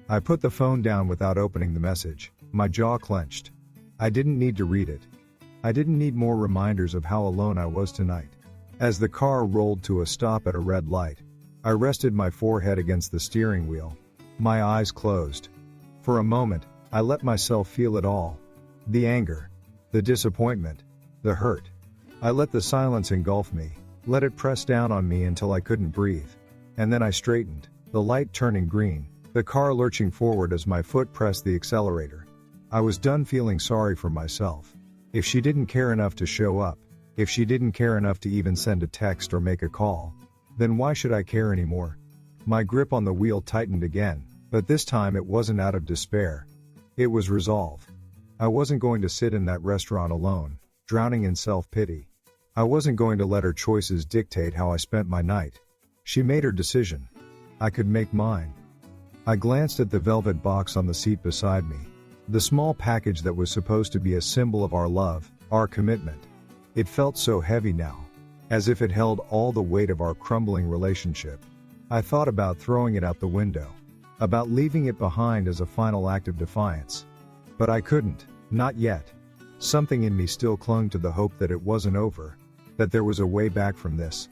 I put the phone down without opening the message, my jaw clenched. I didn't need to read it. I didn't need more reminders of how alone I was tonight. As the car rolled to a stop at a red light, I rested my forehead against the steering wheel. My eyes closed. For a moment, I let myself feel it all. The anger, the disappointment, the hurt. I let the silence engulf me, let it press down on me until I couldn't breathe. And then I straightened, the light turning green, the car lurching forward as my foot pressed the accelerator. I was done feeling sorry for myself. If she didn't care enough to show up, if she didn't care enough to even send a text or make a call, then why should I care anymore? My grip on the wheel tightened again, but this time it wasn't out of despair. It was resolve. I wasn't going to sit in that restaurant alone, drowning in self-pity. I wasn't going to let her choices dictate how I spent my night. She made her decision. I could make mine. I glanced at the velvet box on the seat beside me, the small package that was supposed to be a symbol of our love, our commitment. It felt so heavy now, as if it held all the weight of our crumbling relationship. I thought about throwing it out the window, about leaving it behind as a final act of defiance. But I couldn't, not yet. Something in me still clung to the hope that it wasn't over, that there was a way back from this.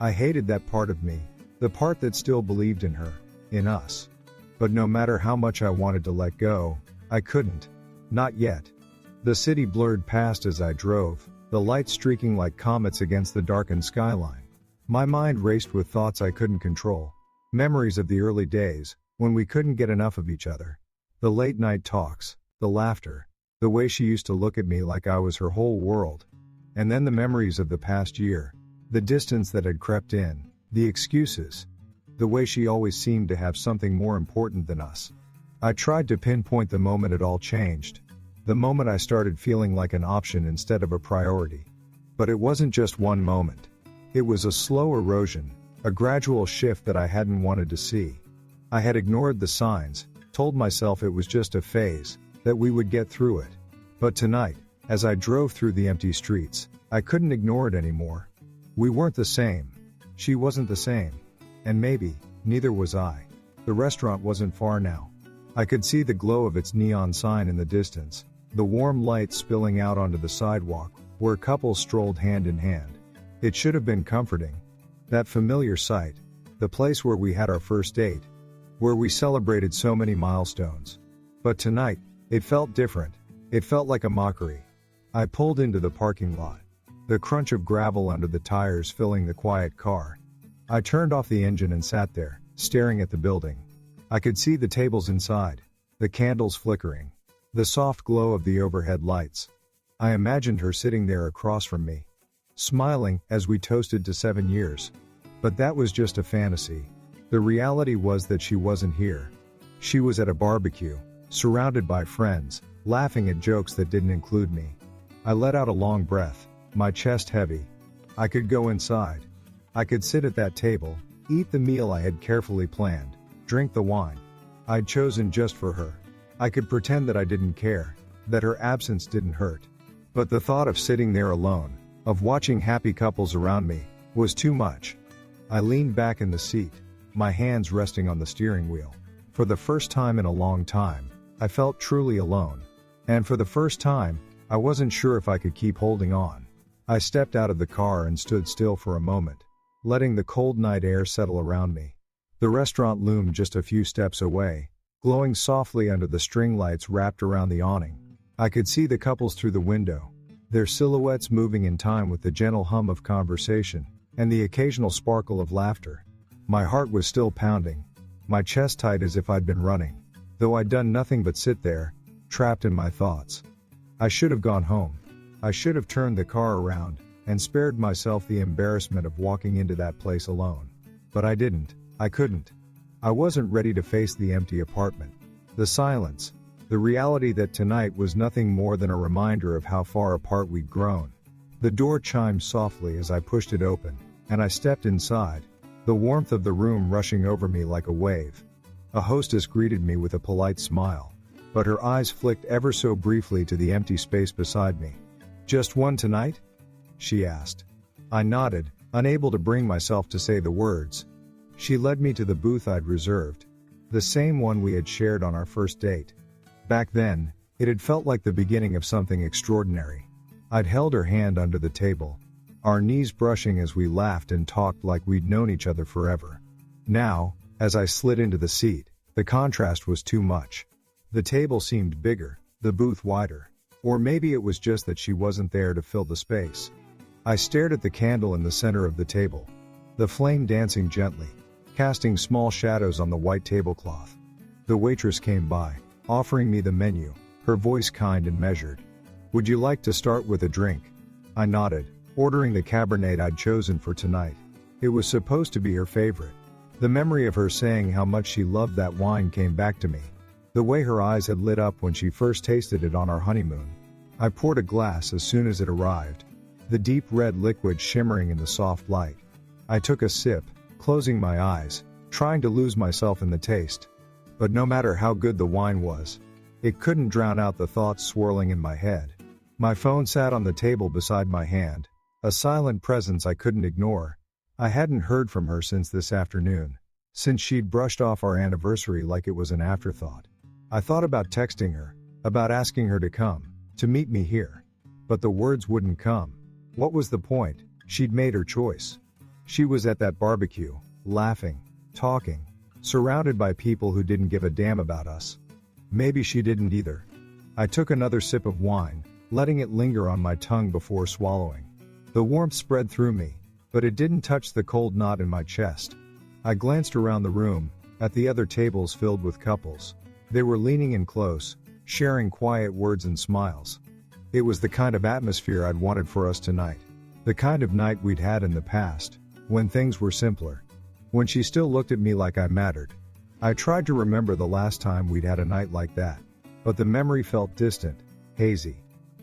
I hated that part of me, the part that still believed in her, in us. But no matter how much I wanted to let go, I couldn't. Not yet. The city blurred past as I drove, the lights streaking like comets against the darkened skyline. My mind raced with thoughts I couldn't control. Memories of the early days, when we couldn't get enough of each other. The late night talks, the laughter, the way she used to look at me like I was her whole world. And then the memories of the past year, the distance that had crept in, the excuses, the way she always seemed to have something more important than us. I tried to pinpoint the moment it all changed, the moment I started feeling like an option instead of a priority. But it wasn't just one moment. It was a slow erosion, a gradual shift that I hadn't wanted to see. I had ignored the signs, told myself it was just a phase, that we would get through it. But tonight, as I drove through the empty streets, I couldn't ignore it anymore. We weren't the same. She wasn't the same. And maybe, neither was I. The restaurant wasn't far now. I could see the glow of its neon sign in the distance, the warm light spilling out onto the sidewalk, where couples strolled hand in hand. It should have been comforting. That familiar sight, the place where we had our first date, where we celebrated so many milestones. But tonight, it felt different. It felt like a mockery. I pulled into the parking lot, the crunch of gravel under the tires filling the quiet car. I turned off the engine and sat there, staring at the building. I could see the tables inside, the candles flickering, the soft glow of the overhead lights. I imagined her sitting there across from me, smiling as we toasted to 7 years. But that was just a fantasy. The reality was that she wasn't here. She was at a barbecue, surrounded by friends, laughing at jokes that didn't include me. I let out a long breath, my chest heavy. I could go inside. I could sit at that table, eat the meal I had carefully planned, drink the wine I'd chosen just for her. I could pretend that I didn't care, that her absence didn't hurt. But the thought of sitting there alone, of watching happy couples around me, was too much. I leaned back in the seat, my hands resting on the steering wheel. For the first time in a long time, I felt truly alone. And for the first time, I wasn't sure if I could keep holding on. I stepped out of the car and stood still for a moment, letting the cold night air settle around me. The restaurant loomed just a few steps away, glowing softly under the string lights wrapped around the awning. I could see the couples through the window, their silhouettes moving in time with the gentle hum of conversation, and the occasional sparkle of laughter. My heart was still pounding, my chest tight as if I'd been running, though I'd done nothing but sit there, trapped in my thoughts. I should have gone home. I should have turned the car around, and spared myself the embarrassment of walking into that place alone. But I didn't. I couldn't. I wasn't ready to face the empty apartment, the silence, the reality that tonight was nothing more than a reminder of how far apart we'd grown. The door chimed softly as I pushed it open, and I stepped inside, the warmth of the room rushing over me like a wave. A hostess greeted me with a polite smile, but her eyes flicked ever so briefly to the empty space beside me. "Just one tonight?" she asked. I nodded, unable to bring myself to say the words. She led me to the booth I'd reserved, the same one we had shared on our first date. Back then, it had felt like the beginning of something extraordinary. I'd held her hand under the table, our knees brushing as we laughed and talked like we'd known each other forever. Now, as I slid into the seat, the contrast was too much. The table seemed bigger, the booth wider. Or maybe it was just that she wasn't there to fill the space. I stared at the candle in the center of the table, the flame dancing gently, casting small shadows on the white tablecloth. The waitress came by, offering me the menu, her voice kind and measured. "Would you like to start with a drink?" I nodded, ordering the Cabernet I'd chosen for tonight. It was supposed to be her favorite. The memory of her saying how much she loved that wine came back to me. The way her eyes had lit up when she first tasted it on our honeymoon. I poured a glass as soon as it arrived, the deep red liquid shimmering in the soft light. I took a sip, closing my eyes, trying to lose myself in the taste. But no matter how good the wine was, it couldn't drown out the thoughts swirling in my head. My phone sat on the table beside my hand, a silent presence I couldn't ignore. I hadn't heard from her since this afternoon, since she'd brushed off our anniversary like it was an afterthought. I thought about texting her, about asking her to come, to meet me here. But the words wouldn't come. What was the point? She'd made her choice. She was at that barbecue, laughing, talking, surrounded by people who didn't give a damn about us. Maybe she didn't either. I took another sip of wine, letting it linger on my tongue before swallowing. The warmth spread through me, but it didn't touch the cold knot in my chest. I glanced around the room, at the other tables filled with couples. They were leaning in close, sharing quiet words and smiles. It was the kind of atmosphere I'd wanted for us tonight. The kind of night we'd had in the past, when things were simpler. When she still looked at me like I mattered. I tried to remember the last time we'd had a night like that, but the memory felt distant, hazy.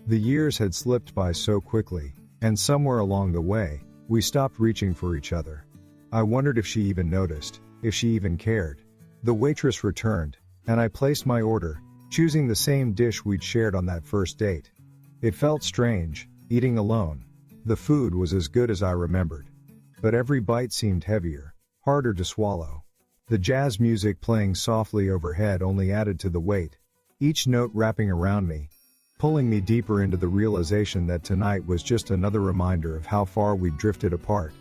The years had slipped by so quickly, and somewhere along the way, we stopped reaching for each other. I wondered if she even noticed, if she even cared. The waitress returned, and I placed my order, choosing the same dish we'd shared on that first date. It felt strange, eating alone. The food was as good as I remembered. But every bite seemed heavier, harder to swallow. The jazz music playing softly overhead only added to the weight, each note wrapping around me, pulling me deeper into the realization that tonight was just another reminder of how far we'd drifted apart.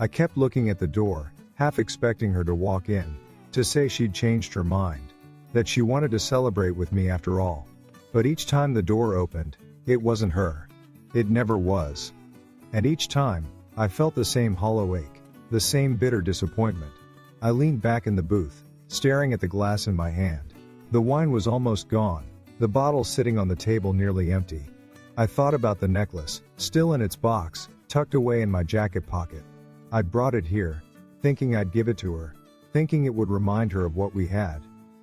I kept looking at the door, half expecting her to walk in, to say she'd changed her mind, that she wanted to celebrate with me after all. But each time the door opened, it wasn't her. It never was. And each time, I felt the same hollow ache, the same bitter disappointment. I leaned back in the booth, staring at the glass in my hand. The wine was almost gone, the bottle sitting on the table nearly empty. I thought about the necklace, still in its box, tucked away in my jacket pocket. I'd brought it here, thinking I'd give it to her, thinking it would remind her of what we had,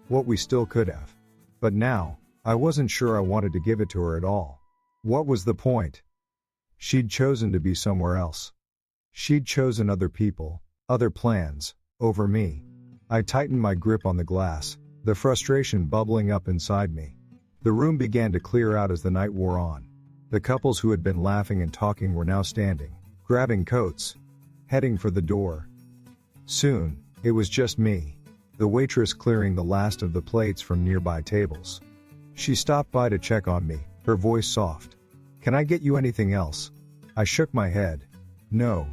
what we still could have. But now, I wasn't sure I wanted to give it to her at all. What was the point? She'd chosen to be somewhere else. She'd chosen other people, other plans, over me. I tightened my grip on the glass, the frustration bubbling up inside me. The room began to clear out as the night wore on. The couples who had been laughing and talking were now standing, grabbing coats, heading for the door. Soon, it was just me, the waitress clearing the last of the plates from nearby tables. She stopped by to check on me, her voice soft. "Can I get you anything else?" I shook my head. "No,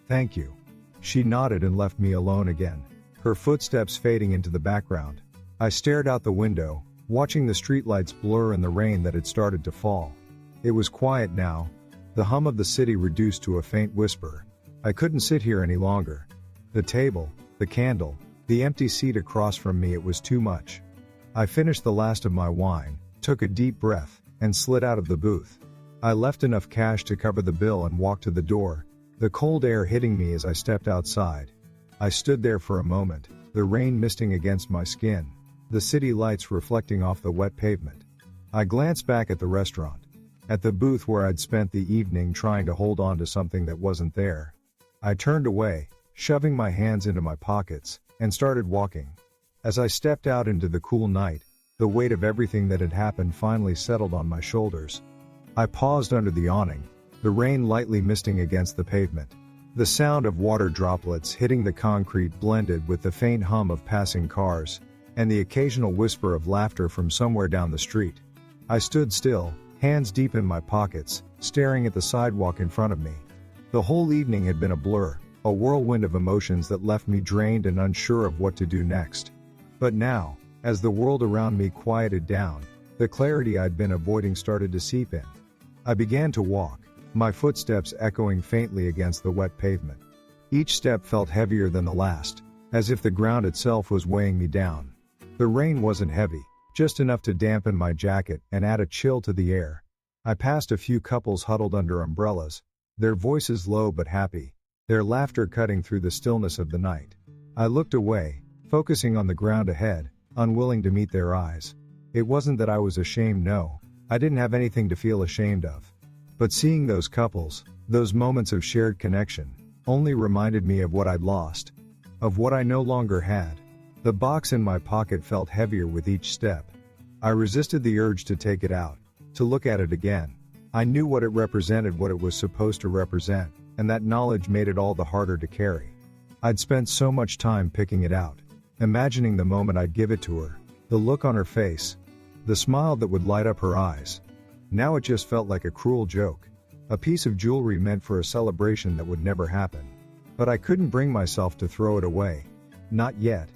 thank you." She nodded and left me alone again, her footsteps fading into the background. I stared out the window, watching the streetlights blur in the rain that had started to fall. It was quiet now, the hum of the city reduced to a faint whisper. I couldn't sit here any longer. The table, the candle, the empty seat across from me, it was too much. I finished the last of my wine, took a deep breath, and slid out of the booth. I left enough cash to cover the bill and walked to the door, the cold air hitting me as I stepped outside. I stood there for a moment, the rain misting against my skin, the city lights reflecting off the wet pavement. I glanced back at the restaurant, at the booth where I'd spent the evening trying to hold on to something that wasn't there. I turned away, shoving my hands into my pockets, and started walking. As I stepped out into the cool night, the weight of everything that had happened finally settled on my shoulders. I paused under the awning, the rain lightly misting against the pavement. The sound of water droplets hitting the concrete blended with the faint hum of passing cars, and the occasional whisper of laughter from somewhere down the street. I stood still, hands deep in my pockets, staring at the sidewalk in front of me. The whole evening had been a blur, a whirlwind of emotions that left me drained and unsure of what to do next. But now, as the world around me quieted down, the clarity I'd been avoiding started to seep in. I began to walk, my footsteps echoing faintly against the wet pavement. Each step felt heavier than the last, as if the ground itself was weighing me down. The rain wasn't heavy, just enough to dampen my jacket and add a chill to the air. I passed a few couples huddled under umbrellas, their voices low but happy, their laughter cutting through the stillness of the night. I looked away, focusing on the ground ahead, unwilling to meet their eyes. It wasn't that I was ashamed, no, I didn't have anything to feel ashamed of. But seeing those couples, those moments of shared connection, only reminded me of what I'd lost, of what I no longer had. The box in my pocket felt heavier with each step. I resisted the urge to take it out, to look at it again. I knew what it represented, what it was supposed to represent, and that knowledge made it all the harder to carry. I'd spent so much time picking it out, imagining the moment I'd give it to her, the look on her face, the smile that would light up her eyes. Now it just felt like a cruel joke, a piece of jewelry meant for a celebration that would never happen. But I couldn't bring myself to throw it away. Not yet.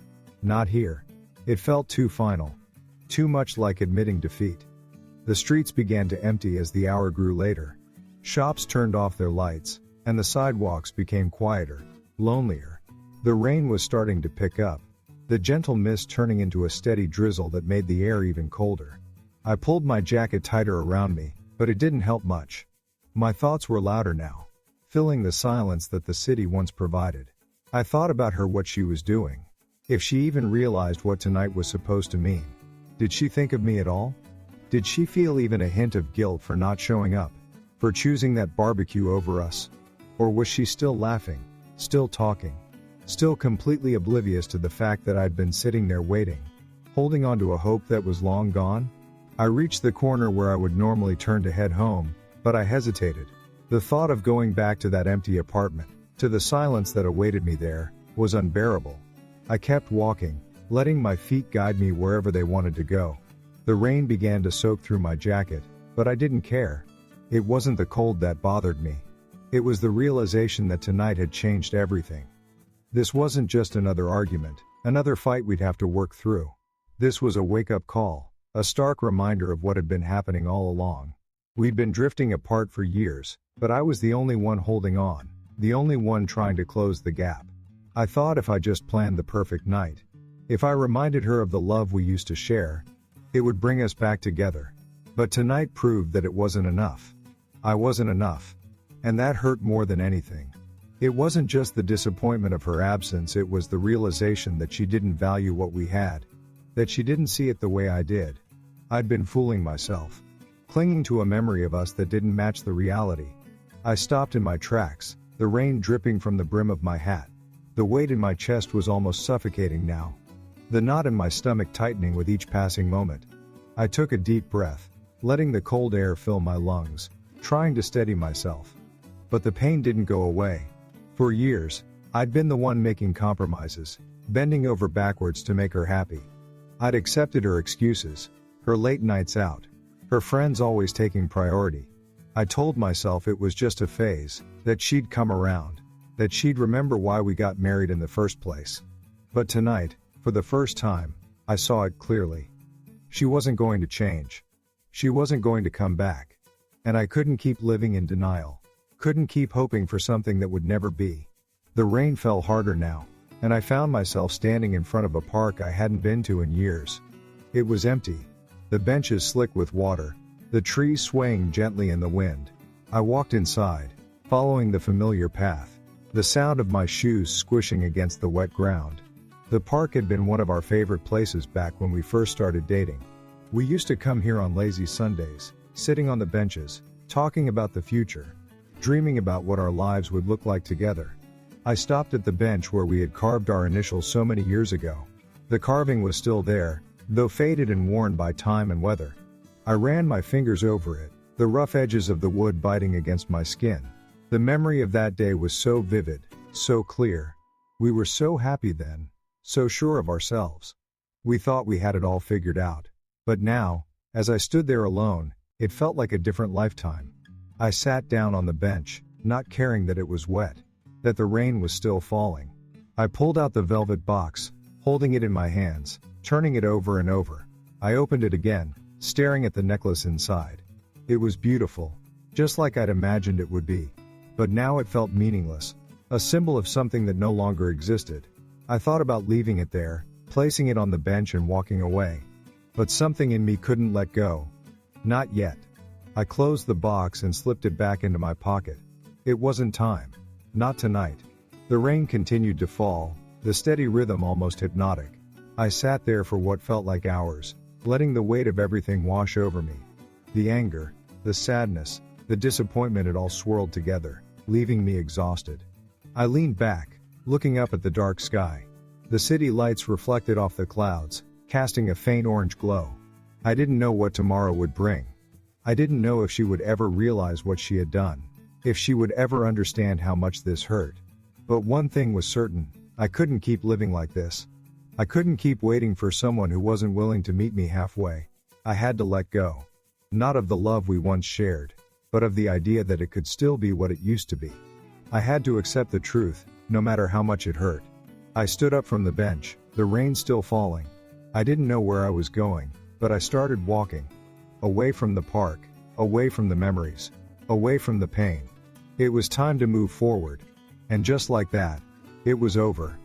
Not here. It felt too final. Too much like admitting defeat. The streets began to empty as the hour grew later. Shops turned off their lights, and the sidewalks became quieter, lonelier. The rain was starting to pick up, the gentle mist turning into a steady drizzle that made the air even colder. I pulled my jacket tighter around me, but it didn't help much. My thoughts were louder now, filling the silence that the city once provided. I thought about her, what she was doing. If she even realized what tonight was supposed to mean. Did she think of me at all? Did she feel even a hint of guilt for not showing up? For choosing that barbecue over us? Or was she still laughing, still talking, still completely oblivious to the fact that I'd been sitting there waiting, holding on to a hope that was long gone? I reached the corner where I would normally turn to head home, but I hesitated. The thought of going back to that empty apartment, to the silence that awaited me there, was unbearable. I kept walking, letting my feet guide me wherever they wanted to go. The rain began to soak through my jacket, but I didn't care. It wasn't the cold that bothered me. It was the realization that tonight had changed everything. This wasn't just another argument, another fight we'd have to work through. This was a wake-up call, a stark reminder of what had been happening all along. We'd been drifting apart for years, but I was the only one holding on, the only one trying to close the gap. I thought if I just planned the perfect night, if I reminded her of the love we used to share, it would bring us back together. But tonight proved that it wasn't enough. I wasn't enough. And that hurt more than anything. It wasn't just the disappointment of her absence, it was the realization that she didn't value what we had, that she didn't see it the way I did. I'd been fooling myself, clinging to a memory of us that didn't match the reality. I stopped in my tracks, the rain dripping from the brim of my hat. The weight in my chest was almost suffocating now, the knot in my stomach tightening with each passing moment. I took a deep breath, letting the cold air fill my lungs, trying to steady myself. But the pain didn't go away. For years, I'd been the one making compromises, bending over backwards to make her happy. I'd accepted her excuses, her late nights out, her friends always taking priority. I told myself it was just a phase, that she'd come around, that she'd remember why we got married in the first place. But tonight, for the first time, I saw it clearly. She wasn't going to change. She wasn't going to come back. And I couldn't keep living in denial. Couldn't keep hoping for something that would never be. The rain fell harder now, and I found myself standing in front of a park I hadn't been to in years. It was empty. The benches slick with water, the trees swaying gently in the wind. I walked inside, following the familiar path, the sound of my shoes squishing against the wet ground. The park had been one of our favorite places back when we first started dating. We used to come here on lazy Sundays, sitting on the benches, talking about the future, dreaming about what our lives would look like together. I stopped at the bench where we had carved our initials so many years ago. The carving was still there, though faded and worn by time and weather. I ran my fingers over it, the rough edges of the wood biting against my skin. The memory of that day was so vivid, so clear. We were so happy then, so sure of ourselves. We thought we had it all figured out. But now, as I stood there alone, it felt like a different lifetime. I sat down on the bench, not caring that it was wet, that the rain was still falling. I pulled out the velvet box, holding it in my hands, turning it over and over. I opened it again, staring at the necklace inside. It was beautiful, just like I'd imagined it would be. But now it felt meaningless, a symbol of something that no longer existed. I thought about leaving it there, placing it on the bench and walking away. But something in me couldn't let go. Not yet. I closed the box and slipped it back into my pocket. It wasn't time. Not tonight. The rain continued to fall, the steady rhythm almost hypnotic. I sat there for what felt like hours, letting the weight of everything wash over me. The anger, the sadness, the disappointment, it all swirled together, leaving me exhausted. I leaned back, looking up at the dark sky. The city lights reflected off the clouds, casting a faint orange glow. I didn't know what tomorrow would bring. I didn't know if she would ever realize what she had done, if she would ever understand how much this hurt. But one thing was certain, I couldn't keep living like this. I couldn't keep waiting for someone who wasn't willing to meet me halfway. I had to let go. Not of the love we once shared, but of the idea that it could still be what it used to be. I had to accept the truth, no matter how much it hurt. I stood up from the bench, the rain still falling. I didn't know where I was going, but I started walking. Away from the park, away from the memories, away from the pain. It was time to move forward. And just like that, it was over.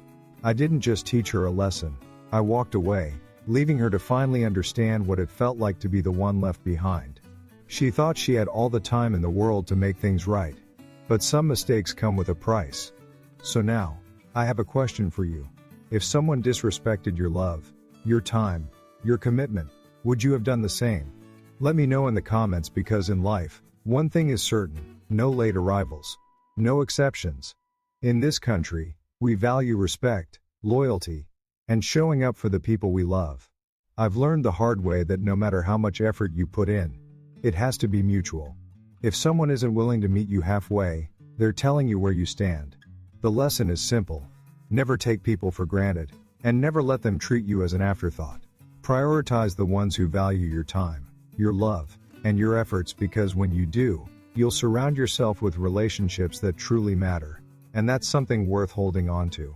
I didn't just teach her a lesson. I walked away, leaving her to finally understand what it felt like to be the one left behind. She thought she had all the time in the world to make things right. But some mistakes come with a price. So now, I have a question for you. If someone disrespected your love, your time, your commitment, would you have done the same? Let me know in the comments, because in life, one thing is certain: no late arrivals. No exceptions. In this country, we value respect, loyalty, and showing up for the people we love. I've learned the hard way that no matter how much effort you put in, it has to be mutual. If someone isn't willing to meet you halfway, they're telling you where you stand. The lesson is simple. Never take people for granted, and never let them treat you as an afterthought. Prioritize the ones who value your time, your love, and your efforts, because when you do, you'll surround yourself with relationships that truly matter. And that's something worth holding on to.